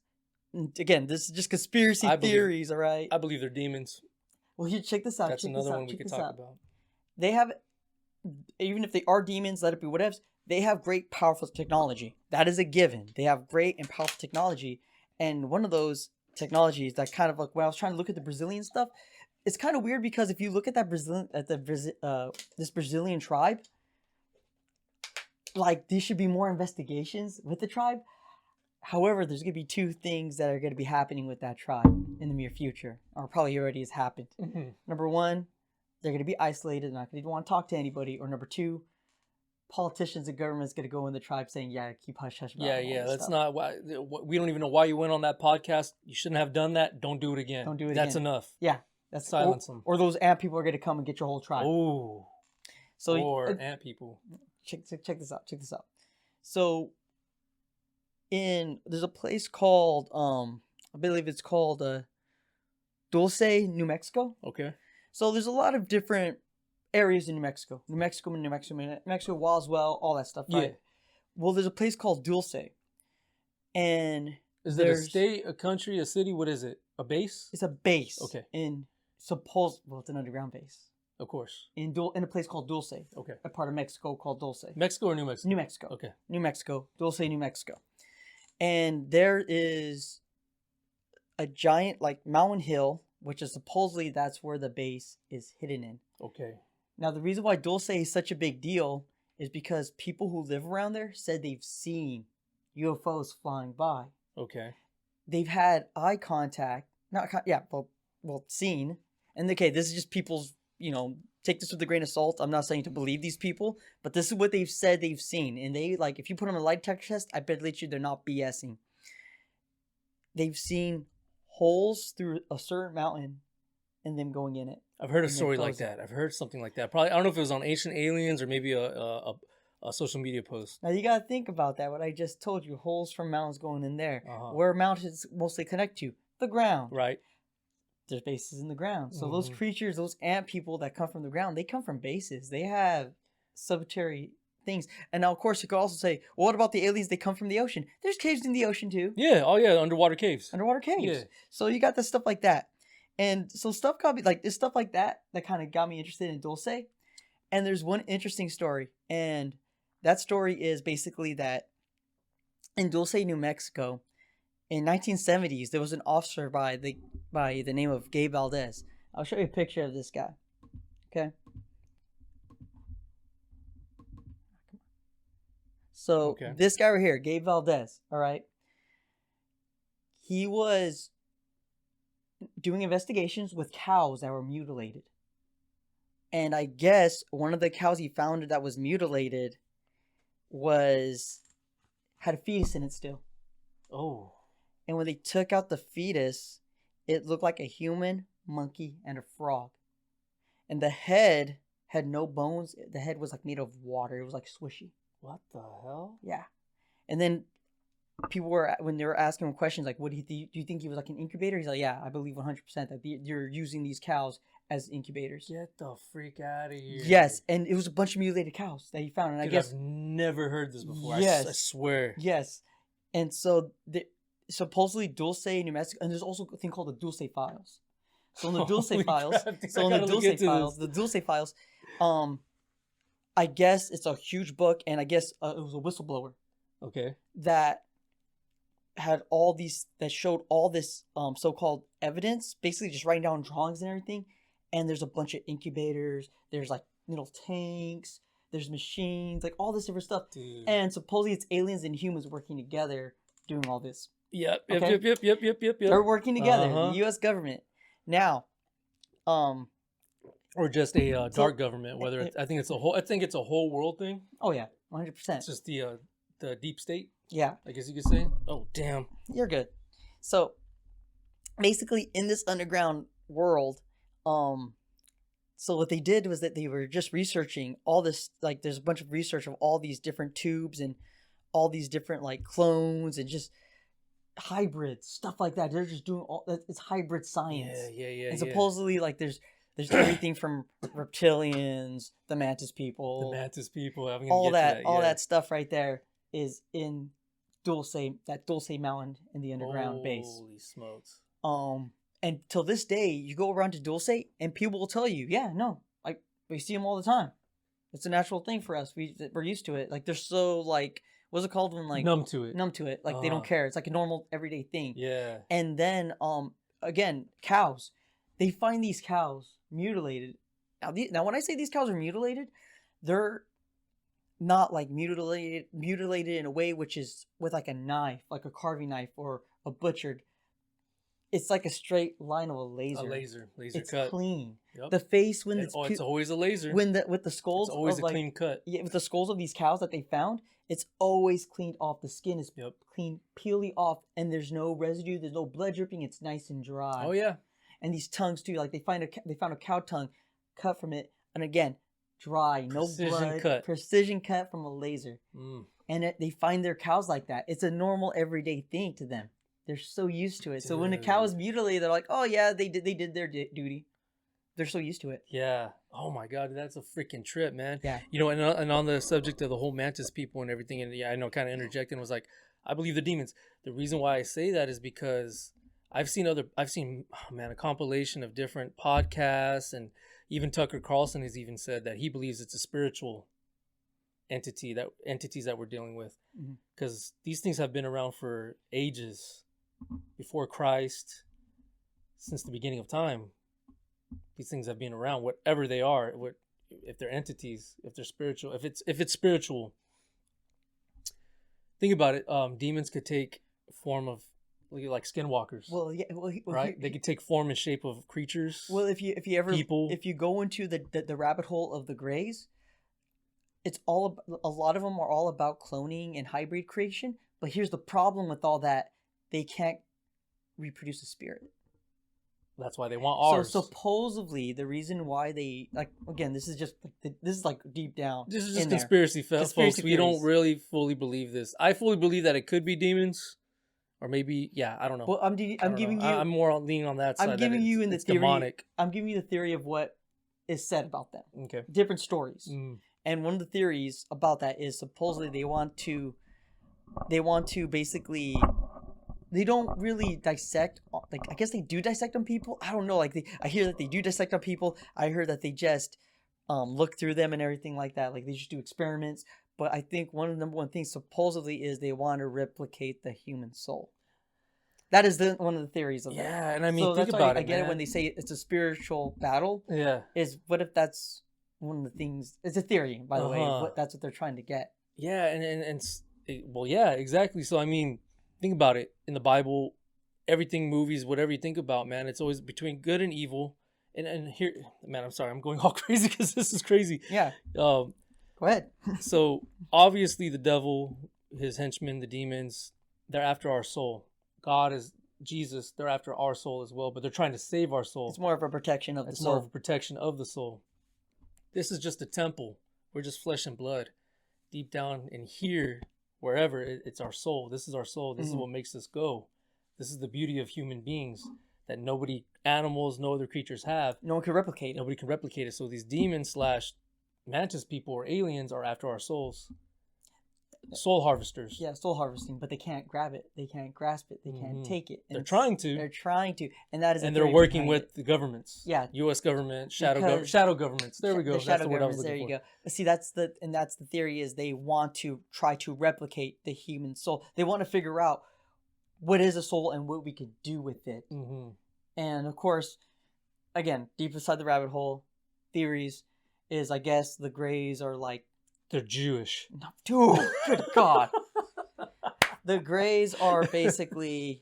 Again, this is just conspiracy theories, all right? I believe they're demons. Well, here, check this out. That's another one we could talk about. They have, even if they are demons, let it be whatever, they have great, powerful technology. That is a given. They have great and powerful technology. And one of those technologies that kind of like, when I was trying to look at the Brazilian stuff, it's kind of weird because if you look at this Brazilian tribe, like there should be more investigations with the tribe. However, there's going to be two things that are going to be happening with that tribe in the near future, or probably already has happened. Mm-hmm. Number one, they're going to be isolated, not going to want to talk to anybody. Or number two, politicians and government's going to go in the tribe saying, "Yeah, keep hush hush." Yeah. That's not why. We don't even know why you went on that podcast. You shouldn't have done that. Don't do it again. Don't do it. That's again. enough. Yeah, that's silence them. Or those ant people are going to come and get your whole tribe. Oh, so ant people. Check this out. So, there's a place called I believe it's called Dulce, New Mexico. Okay. So there's a lot of different areas in New Mexico, Roswell, all that stuff. Right? Yeah. Well, there's a place called Dulce, and is it a state, a country, a city? What is it? A base? It's a base. Okay. It's an underground base. Of course. In a place called Dulce. Okay. A part of Mexico called Dulce. Mexico or New Mexico? New Mexico. Okay. New Mexico. Dulce, New Mexico. And there is a giant, like, mountain hill, which is supposedly that's where the base is hidden in. Okay. Now, the reason why Dulce is such a big deal is because people who live around there said they've seen UFOs flying by. Okay. They've had eye contact. Seen. And okay, this is just people's, take this with a grain of salt. I'm not saying to believe these people, but this is what they've said they've seen. And they, like, if you put them in a lie detector test, I bet you they're not BSing. They've seen holes through a certain mountain and them going in it. I've heard a story like that. I've heard something like that. Probably, I don't know if it was on Ancient Aliens or maybe a social media post. Now you gotta think about that. What I just told you, holes from mountains going in there. Uh-huh. Where mountains mostly connect to the ground. Right. There's bases in the ground. So those creatures, those ant people that come from the ground, they come from bases. They have subterranean things. And now, of course, you could also say, well, what about the aliens? They come from the ocean. There's caves in the ocean too. Yeah. Oh yeah. Underwater caves. Underwater caves. Yeah. So you got the stuff like that. And so stuff got me like this stuff like that kind of got me interested in Dulce. And there's one interesting story. And that story is basically that in Dulce, New Mexico, in 1970s, there was an officer by the name of Gabe Valdez. I'll show you a picture of this guy. Okay. So this guy right here, Gabe Valdez, all right? He was doing investigations with cows that were mutilated. And I guess one of the cows he found that was mutilated had a fetus in it still. Oh. And when they took out the fetus, it looked like a human, monkey, and a frog. And the head had no bones. The head was like made of water. It was like swishy. What the hell? Yeah. And then people were, when they were asking him questions like, do you think he was like an incubator? He's like, yeah, I believe 100% that you're using these cows as incubators. Get the freak out of here. Yes. And it was a bunch of mutilated cows that he found. And Dude, I guess I've never heard this before. Yes. I swear. Yes. And so supposedly Dulce, New Mexico, and there's also a thing called the Dulce Files. So in the Dulce Files, the Dulce Files, I guess it's a huge book, and I guess it was a whistleblower. Okay. That had that showed all this so-called evidence, basically just writing down drawings and everything. And there's a bunch of incubators. There's like little tanks. There's machines, like all this different stuff. Dude. And supposedly it's aliens and humans working together doing all this. Yep. Okay? Yep. They're working together. The U.S. government. Now, or just a dark government. Whether I think it's a whole world thing. Oh yeah, 100%. It's just the deep state. Yeah, I guess you could say. Oh damn. You're good. So basically, in this underground world, so what they did was that they were just researching all this. Like, there's a bunch of research of all these different tubes and all these different like clones and just hybrids, stuff like that. They're just doing all that. It's hybrid science. Yeah. And supposedly, like, there's everything from reptilians, the mantis people, all that stuff right there is in Dulce Mountain in the underground base. Holy smokes. And till this day, you go around to Dulce and people will tell you, yeah, no, like, we see them all the time. It's a natural thing for us. We're used to it. Like, they're so, like, what's it called when, like, numb to it. Like, they don't care. It's like a normal everyday thing. Yeah. And then again, cows. They find these cows mutilated. Now when I say these cows are mutilated, they're not like mutilated in a way which is with like a knife, like a carving knife or a butchered. It's like a straight line of a laser. Laser cut. It's clean. Yep. The face when it's always a laser. With the skulls, it's always a clean cut. Yeah, with the skulls of these cows that they found, it's always cleaned off. The skin is clean, peely off, and there's no residue. There's no blood dripping. It's nice and dry. Oh yeah. And these tongues too, like they found a cow tongue cut from it, and again, dry, no blood, precision cut from a laser. And they find their cows like that. It's a normal everyday thing to them. They're so used to it. Dude. So when a cow is mutilated, they're like, "Oh yeah, they did their duty." They're so used to it. Yeah. Oh my God, that's a freaking trip, man. Yeah. You know, and on the subject of the whole mantis people and everything, and yeah, I know, kind of interjecting was like, I believe the demons. The reason why I say that is because I've seen a compilation of different podcasts, and even Tucker Carlson has even said that he believes it's a spiritual entities that we're dealing with, because these things have been around for ages, before Christ, since the beginning of time. These things have been around, whatever they are, if they're entities, if they're spiritual, if it's spiritual. Think about it. Demons could take form of like skinwalkers. Well, yeah. Right? They could take form and shape of creatures. Well, if you go into the rabbit hole of the Greys, it's a lot of them are all about cloning and hybrid creation. But here's the problem with all that: they can't reproduce a spirit. That's why they want ours. So supposedly the reason why they like again, this is just this is like deep down. This is just in there. conspiracy, folks. Conspiracy We don't theories. really fully believe this. I fully believe that it could be demons, or maybe I don't know. Well, I'm giving you. I'm more leaning on that side. I'm giving you in the it's theory. demonic. I'm giving you the theory of what is said about them. Okay. Different stories. Mm. And one of the theories about that is supposedly they want to basically, they don't really dissect, like I guess they do dissect on people. I don't know, like I hear that they do dissect on people. I heard that they just look through them and everything like that. Like they just do experiments. But I think one of the number one things supposedly is they want to replicate the human soul. That is one of the theories of that. Yeah, and I mean, so think that's about why it, I get man. it when they say it's a spiritual battle. Yeah. Is what if that's one of the things? It's a theory, by the way. That's what they're trying to get. Yeah, well, yeah, exactly. So I mean, think about it. In the Bible, everything, movies, whatever you think about, man, it's always between good and evil. And here, man, I'm sorry, I'm going all crazy because this is crazy. Yeah. Go ahead. So obviously, the devil, his henchmen, the demons, they're after our soul. God is Jesus. They're after our soul as well, but they're trying to save our soul. It's more of a protection of the It's soul. more of a protection of the soul. This is just a temple. We're just flesh and blood. Deep down in here, wherever, it's our soul. This is our soul. This is what makes us go. This is the beauty of human beings that animals, no other creatures have. No one can replicate it. Nobody can replicate it. So these demons / mantis people or aliens are after our souls. Soul harvesters. Yeah, soul harvesting, but they can't grab it. They can't grasp it. They can't take it. They're trying to. They're trying to, and that is. And they're working with the governments. Yeah, U.S. government, shadow governments. There we go. That's the word I was looking for. There you go. See, that's the theory is they want to try to replicate the human soul. They want to figure out what is a soul and what we could do with it. Mm-hmm. And of course, again, deep inside the rabbit hole, theories is I guess the Greys are like. They're Jewish. No, dude, good God. The Greys are basically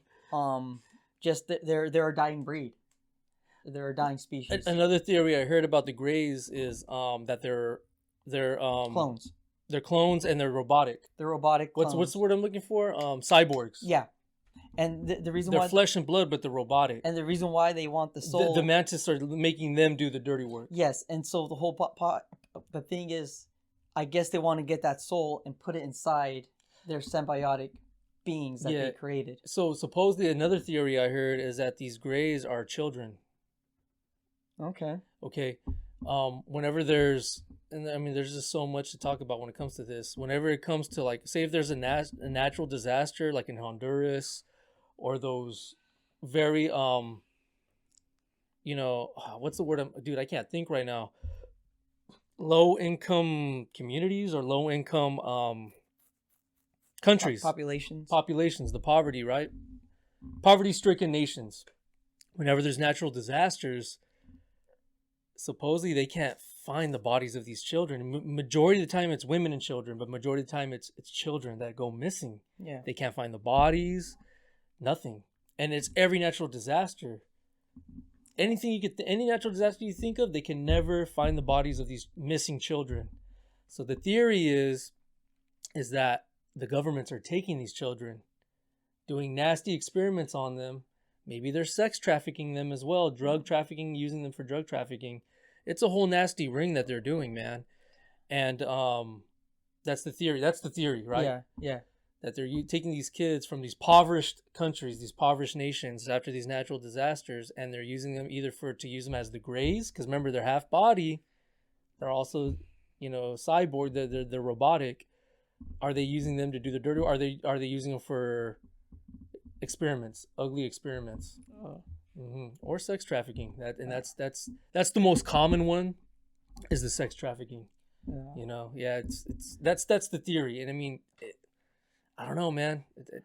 just they're a dying breed. They're a dying species. Another theory I heard about the Greys is that they're clones. They're clones and they're robotic. They're robotic clones. What's the word I'm looking for? Cyborgs. Yeah. And the reason they're why flesh and blood, but they're robotic. And the reason why they want the soul, the mantis are making them do the dirty work. Yes, and so the whole the thing is, I guess they want to get that soul and put it inside their symbiotic beings that they created. So supposedly another theory I heard is that these Greys are children. Okay. Whenever there's just so much to talk about when it comes to this. Whenever it comes to like, say if there's a natural disaster like in Honduras, or those very what's the word? Dude, I can't think right now. Low income communities or low income countries, populations, the poverty, right? Poverty stricken nations. Whenever there's natural disasters, supposedly they can't find the bodies of these children. Majority of the time it's women and children, but majority of the time it's children that go missing. Yeah. They can't find the bodies, nothing. And it's every natural disaster. Any natural disaster you think of, they can never find the bodies of these missing children. So the theory is that the governments are taking these children, doing nasty experiments on them. Maybe they're sex trafficking them as well, drug trafficking, using them for drug trafficking. It's a whole nasty ring that they're doing, man. And that's the theory. That's the theory, right? Yeah, yeah. That they're taking these kids from these impoverished countries, these impoverished nations after these natural disasters, and they're using them either to use them as the Greys, because remember they're half body, they're also, cyborg, they're robotic. Are they using them to do the dirty? Are they using them for experiments, ugly experiments, or sex trafficking? That's the most common one, is the sex trafficking. Yeah. That's the theory, and I mean. I don't know, man. It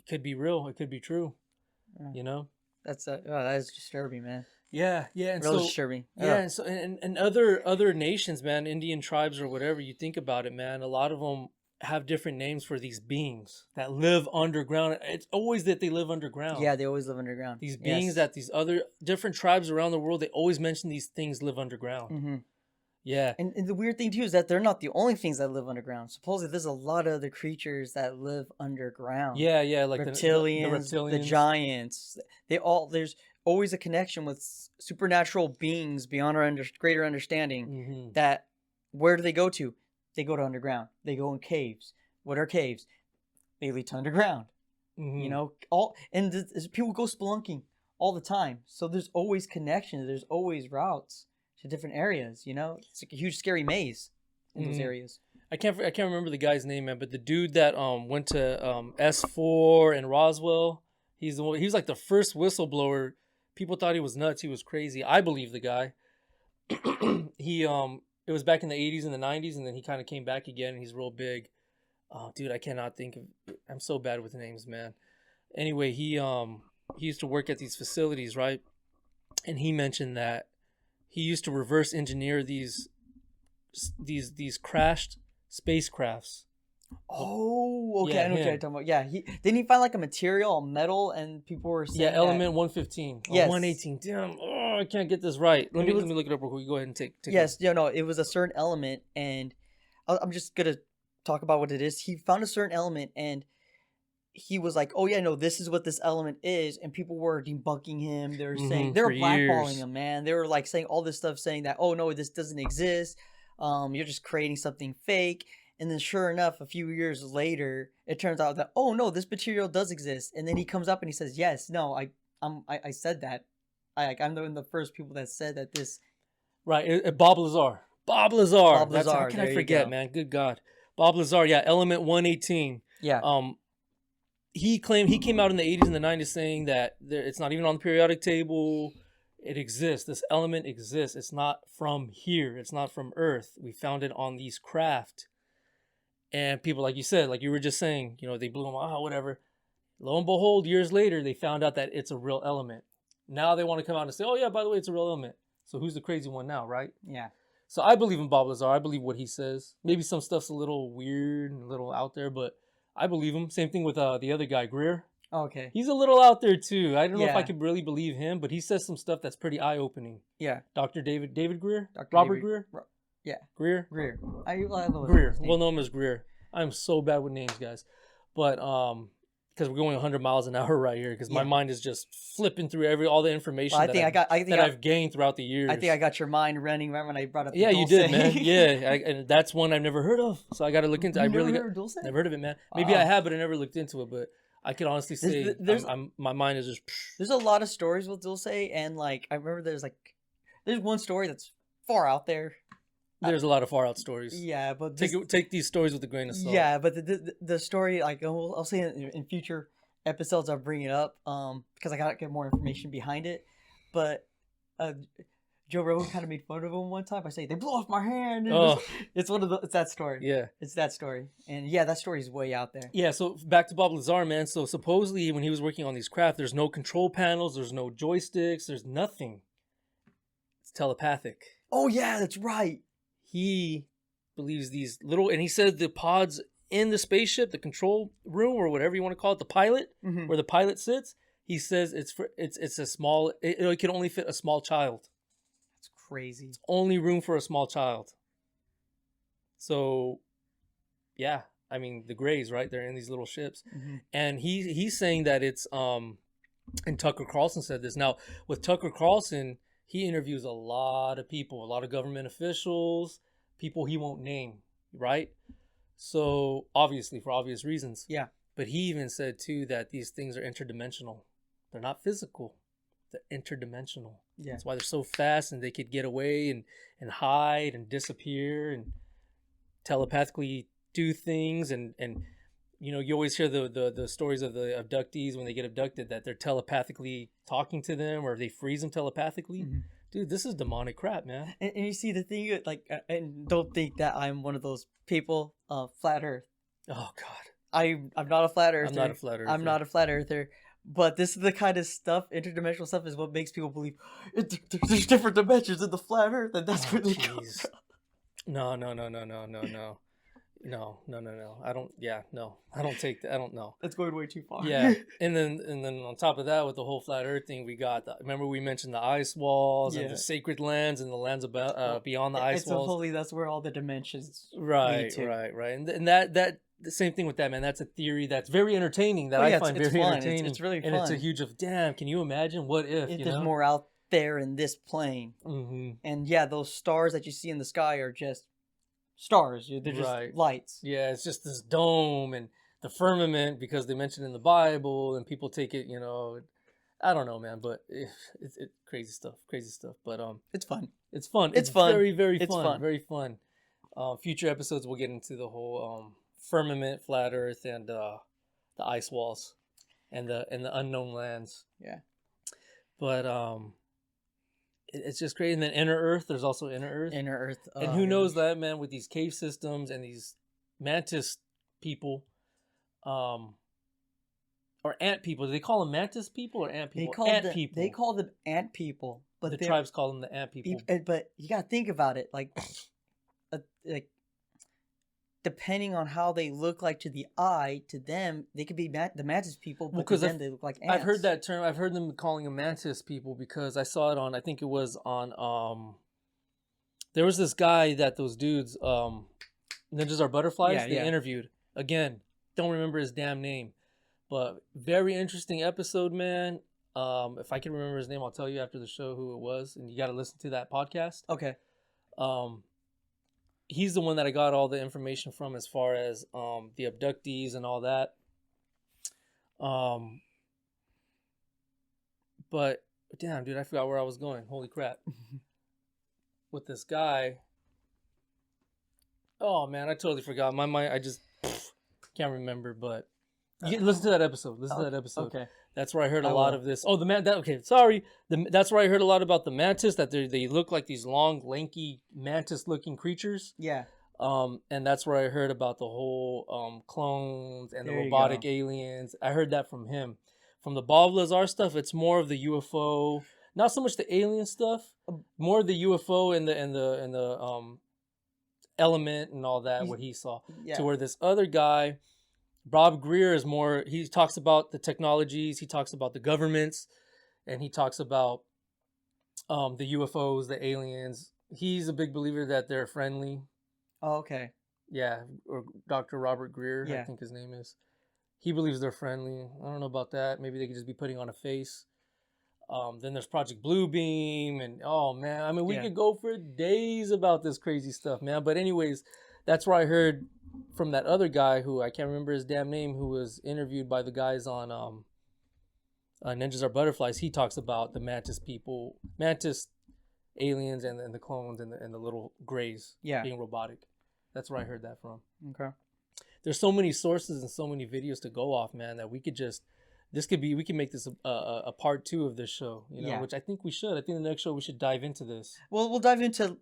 could be real. It could be true. That's that is disturbing, man. Yeah. And really disturbing. Yeah, and so and other nations, man, Indian tribes or whatever. You think about it, man. A lot of them have different names for these beings that live underground. It's always that they live underground. Yeah, they always live underground. These beings that these other different tribes around the world, they always mention these things live underground. Mm-hmm. Yeah. And the weird thing too is that they're not the only things that live underground. Supposedly there's a lot of other creatures that live underground. Yeah, like reptilians, the reptilians, the giants. There's always a connection with supernatural beings beyond our greater understanding. Mm-hmm. That where do they go to? They go to underground. They go in caves. What are caves? They lead to underground. Mm-hmm. You know, people go spelunking all the time. So there's always connections. There's always routes to different areas. You know, it's like a huge scary maze in those areas. I can't remember the guy's name, man, but the dude that went to S4 and Roswell, he was like the first whistleblower. People thought he was nuts. He was crazy. I believe the guy. It was back in the 80s and the 90s, and then he kind of came back again, and he's real big. Oh, dude, I cannot think of. I'm so bad with names, man. Anyway, he used to work at these facilities, right? And he mentioned that he used to reverse engineer these crashed spacecrafts. Oh, okay. Yeah, I know what you're him. talking about. Yeah, didn't he find like a material, a metal, and people were saying Element 115. Yes. 118. Damn, I can't get this right. Let me look it up real quick. Go ahead and take Yes, no, it was a certain element, and I'm just gonna talk about what it is. He found a certain element, and he was like, "Oh yeah, no, this is what this element is," and people were debunking him. They were saying they were blackballing him, man. They were like saying all this stuff, saying that, "Oh no, this doesn't exist. You're just creating something fake." And then, sure enough, a few years later, it turns out that, oh no, this material does exist. And then he comes up and he says, "Yes, no, I said that. I'm one of the first people that said that this." Right, Bob Lazar. Bob How Lazar, can there I you forget, go. man? Good God, Bob Lazar. Yeah, Element 118. Yeah. He came out in the 80s and the 90s saying that it's not even on the periodic table. It exists. This element exists. It's not from here. It's not from Earth. We found it on these craft. And people, like you said, like you were just saying, you know, they blew them out, whatever. Lo and behold, years later, they found out that it's a real element. Now they want to come out and say, "Oh yeah, by the way, it's a real element." So who's the crazy one now, right? Yeah. So I believe in Bob Lazar. I believe what he says. Maybe some stuff's a little weird and a little out there, but I believe him. Same thing with the other guy, Greer. Okay. He's a little out there too. I don't know if I Yeah. could really believe him, but he says some stuff that's pretty eye-opening. Yeah. Dr. David Greer? Dr. Robert David- Greer? Yeah. Greer? Greer. I love Greer. his name. We'll know him as Greer. I'm so bad with names, guys. But because we're going 100 miles an hour right here, because my Yeah. mind is just flipping through all the information Well, I've gained throughout the years. I think I got your mind running right when I brought up. Yeah, you Dulce. did, man. Yeah, and that's one I've never heard of. So I got to look into. You I never really heard of Dulce? never heard of it, man. Maybe I have, but I never looked into it. But I can honestly say, my mind is just. There's a lot of stories with Dulce, and like I remember there's one story that's far out there. There's a lot of far out stories. Yeah, but Take these stories with a grain of salt. yeah, but the story, like I'll say in future episodes, I'll bring it up because I gotta get more information behind it. But Joe Rogan kind of made fun of him one time by saying they blew off my hand. And it's that story. Yeah. It's that story, and yeah, that story is way out there. Yeah, so back to Bob Lazar, man. So supposedly when he was working on these craft, there's no control panels, there's no joysticks, there's nothing. It's telepathic. Oh yeah, that's right. He believes these little, and he said the pods in the spaceship, the control room or whatever you want to call it, the pilot, Mhm. where the pilot sits. He says it's a small. It can only fit a small child. It's crazy. Only room for a small child. So, yeah, I mean the Greys, right? They're in these little ships, and he's saying that it's and Tucker Carlson said this. Now with Tucker Carlson, he interviews a lot of people, a lot of government officials, people he won't name, right? So obviously for obvious reasons. Yeah. But he even said too that these things are interdimensional. They're not physical. They're interdimensional. Yeah. That's why they're so fast and they could get away and hide and disappear and telepathically do things and you know, you always hear the stories of the abductees when they get abducted that they're telepathically talking to them or they freeze them telepathically. Dude, this is demonic crap, man. And you see the thing, like, and don't think that I'm one of those people, flat Earth. Oh God, I'm not a flat earther. I'm not a flat earther. I'm not a flat earther. But this is the kind of stuff, interdimensional stuff, is what makes people believe there's different dimensions in the flat Earth, and that's where they come jeez. from. No. I don't. Yeah, no. I don't take that. I don't know. That's going way too far. Yeah, and then on top of that, with the whole flat Earth thing, we got. Remember we mentioned the ice walls and Yeah. the sacred lands and the lands about beyond the And ice walls. supposedly that's where all the dimensions lead Right, to. right, and that the same thing with that, man. That's a theory that's very entertaining. That Oh, yeah, I find it's very fun. entertaining. It's really and it's a fun. huge of damn. Can you imagine what if If you there's know? more out there in this plane. Mm-hmm. And yeah, those stars that you see in the sky are just stars. They're just Right. lights. Yeah, it's just this dome and the firmament because they mention in the Bible, and people take it. I don't know, man, but it's crazy stuff. But It's fun. it's fun. It's fun. Very, very It's fun. fun. Very fun. Future episodes we'll get into the whole firmament, flat Earth, and the ice walls, and the unknown lands. Yeah. But it's just crazy. And then Inner Earth. There's also Inner Earth. Inner Earth. And who knows that, man? With these cave systems and these mantis people, or ant people. Do they call them mantis people or ant people? People. They call them ant people, but the they're- tribes call them the ant people. But you gotta think about it, like depending on how they look like to the eye, to them they could be the mantis people, but to 'cause them they look like ants. I've heard that term. I've heard them calling them mantis people because I saw it on. I think it was on. There was this guy that those dudes, Ninjas Are Butterflies. Yeah, they yeah. interviewed again. Don't remember his damn name, but very interesting episode, man. If I can remember his name, I'll tell you after the show who it was, and you got to listen to that podcast. Okay. He's the one that I got all the information from as far as the abductees and all that. But damn, dude, I forgot where I was going. Holy crap. With this guy. Oh man, I totally forgot. My mind, I just can't remember, but listen to that episode. Okay. That's where I heard I a lot will. of this. Oh, sorry. That's where I heard a lot about the mantis, that they look like these long, lanky, mantis-looking creatures. Yeah. And that's where I heard about the whole clones and the There you robotic go. aliens. I heard that from him. From the Bob Lazar stuff, it's more of the UFO, not so much the alien stuff, more of the UFO and the element and all that. What he saw. Yeah. To where this other guy, Bob Greer, is more. He talks about the technologies. He talks about the governments, and he talks about the UFOs, the aliens. He's a big believer that they're friendly. Oh, okay. Yeah, or Dr. Robert Greer, I Yeah. think his name is. He believes they're friendly. I don't know about that. Maybe they could just be putting on a face. Then there's Project Bluebeam, and oh man, I mean, we Yeah. could go for days about this crazy stuff, man. But anyways, that's where I heard from that other guy who I can't remember his damn name, who was interviewed by the guys on Ninjas Are Butterflies. He talks about the mantis people, mantis aliens, and the clones and the little grays being robotic. That's where I heard that from. Okay. There's so many sources and so many videos to go off, man, that we can make this a part 2 of this show, Yeah. which I think we should. I think the next show we should dive into this. Well, we'll dive into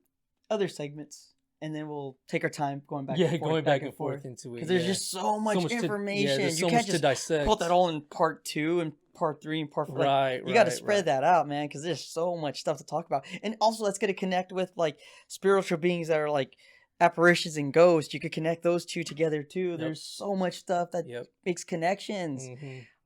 other segments, and then we'll take our time going back. and forth, going back and forth into it. Because there's just so much information. there's you so can't much to just dissect. put that all in part 2 and part 3 and part 4. Right, You got to right, spread right. that out, man, because there's so much stuff to talk about. And also, that's going to connect with like spiritual beings that are like apparitions and ghosts. You could connect those two together too. There's so much stuff that makes connections.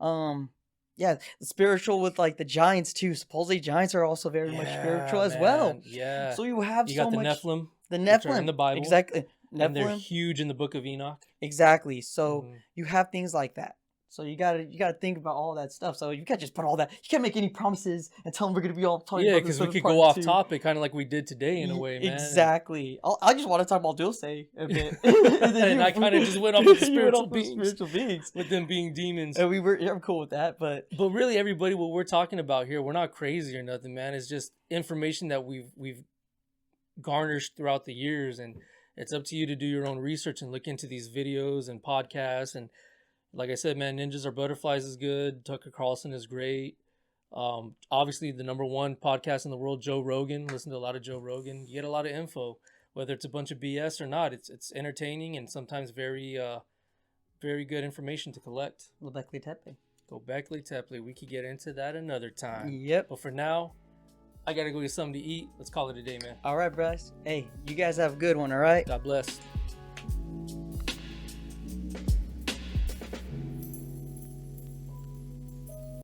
Mhm. Yeah, the spiritual with like the giants too. Supposedly giants are also very much spiritual as well. Yeah. So you have You so got the much Nephilim. the which are Nephilim in the Bible. exactly. And they're Nephilim huge in the Book of Enoch. exactly. So Mhm. you have things like that. So you gotta think about all that stuff. So you can't just put all that. You can't make any promises and tell them we're gonna be all talking Yeah, about this because we stuff in could part go off 2. topic, kind of like we did today in a way, man. Exactly. I just want to talk about Dulce a bit. And I kind of just went off with the You went spiritual off with beings. spiritual beings. With them being demons. And I'm cool with that, but really, everybody, what we're talking about here, we're not crazy or nothing, man. It's just information that we've garnished throughout the years, and it's up to you to do your own research and look into these videos and podcasts. And like I said, man, Ninjas Are Butterflies is good. Tucker Carlson is great. Obviously, the #1 podcast in the world, Joe Rogan. Listen to a lot of Joe Rogan. You get a lot of info, whether it's a bunch of BS or not. It's entertaining and sometimes very very good information to collect. Göbekli Tepe. Göbekli Tepe. We could get into that another time. Yep. But for now, I gotta go get something to eat. Let's call it a day, man. All right, Bryce. Hey, you guys have a good one, all right? God bless.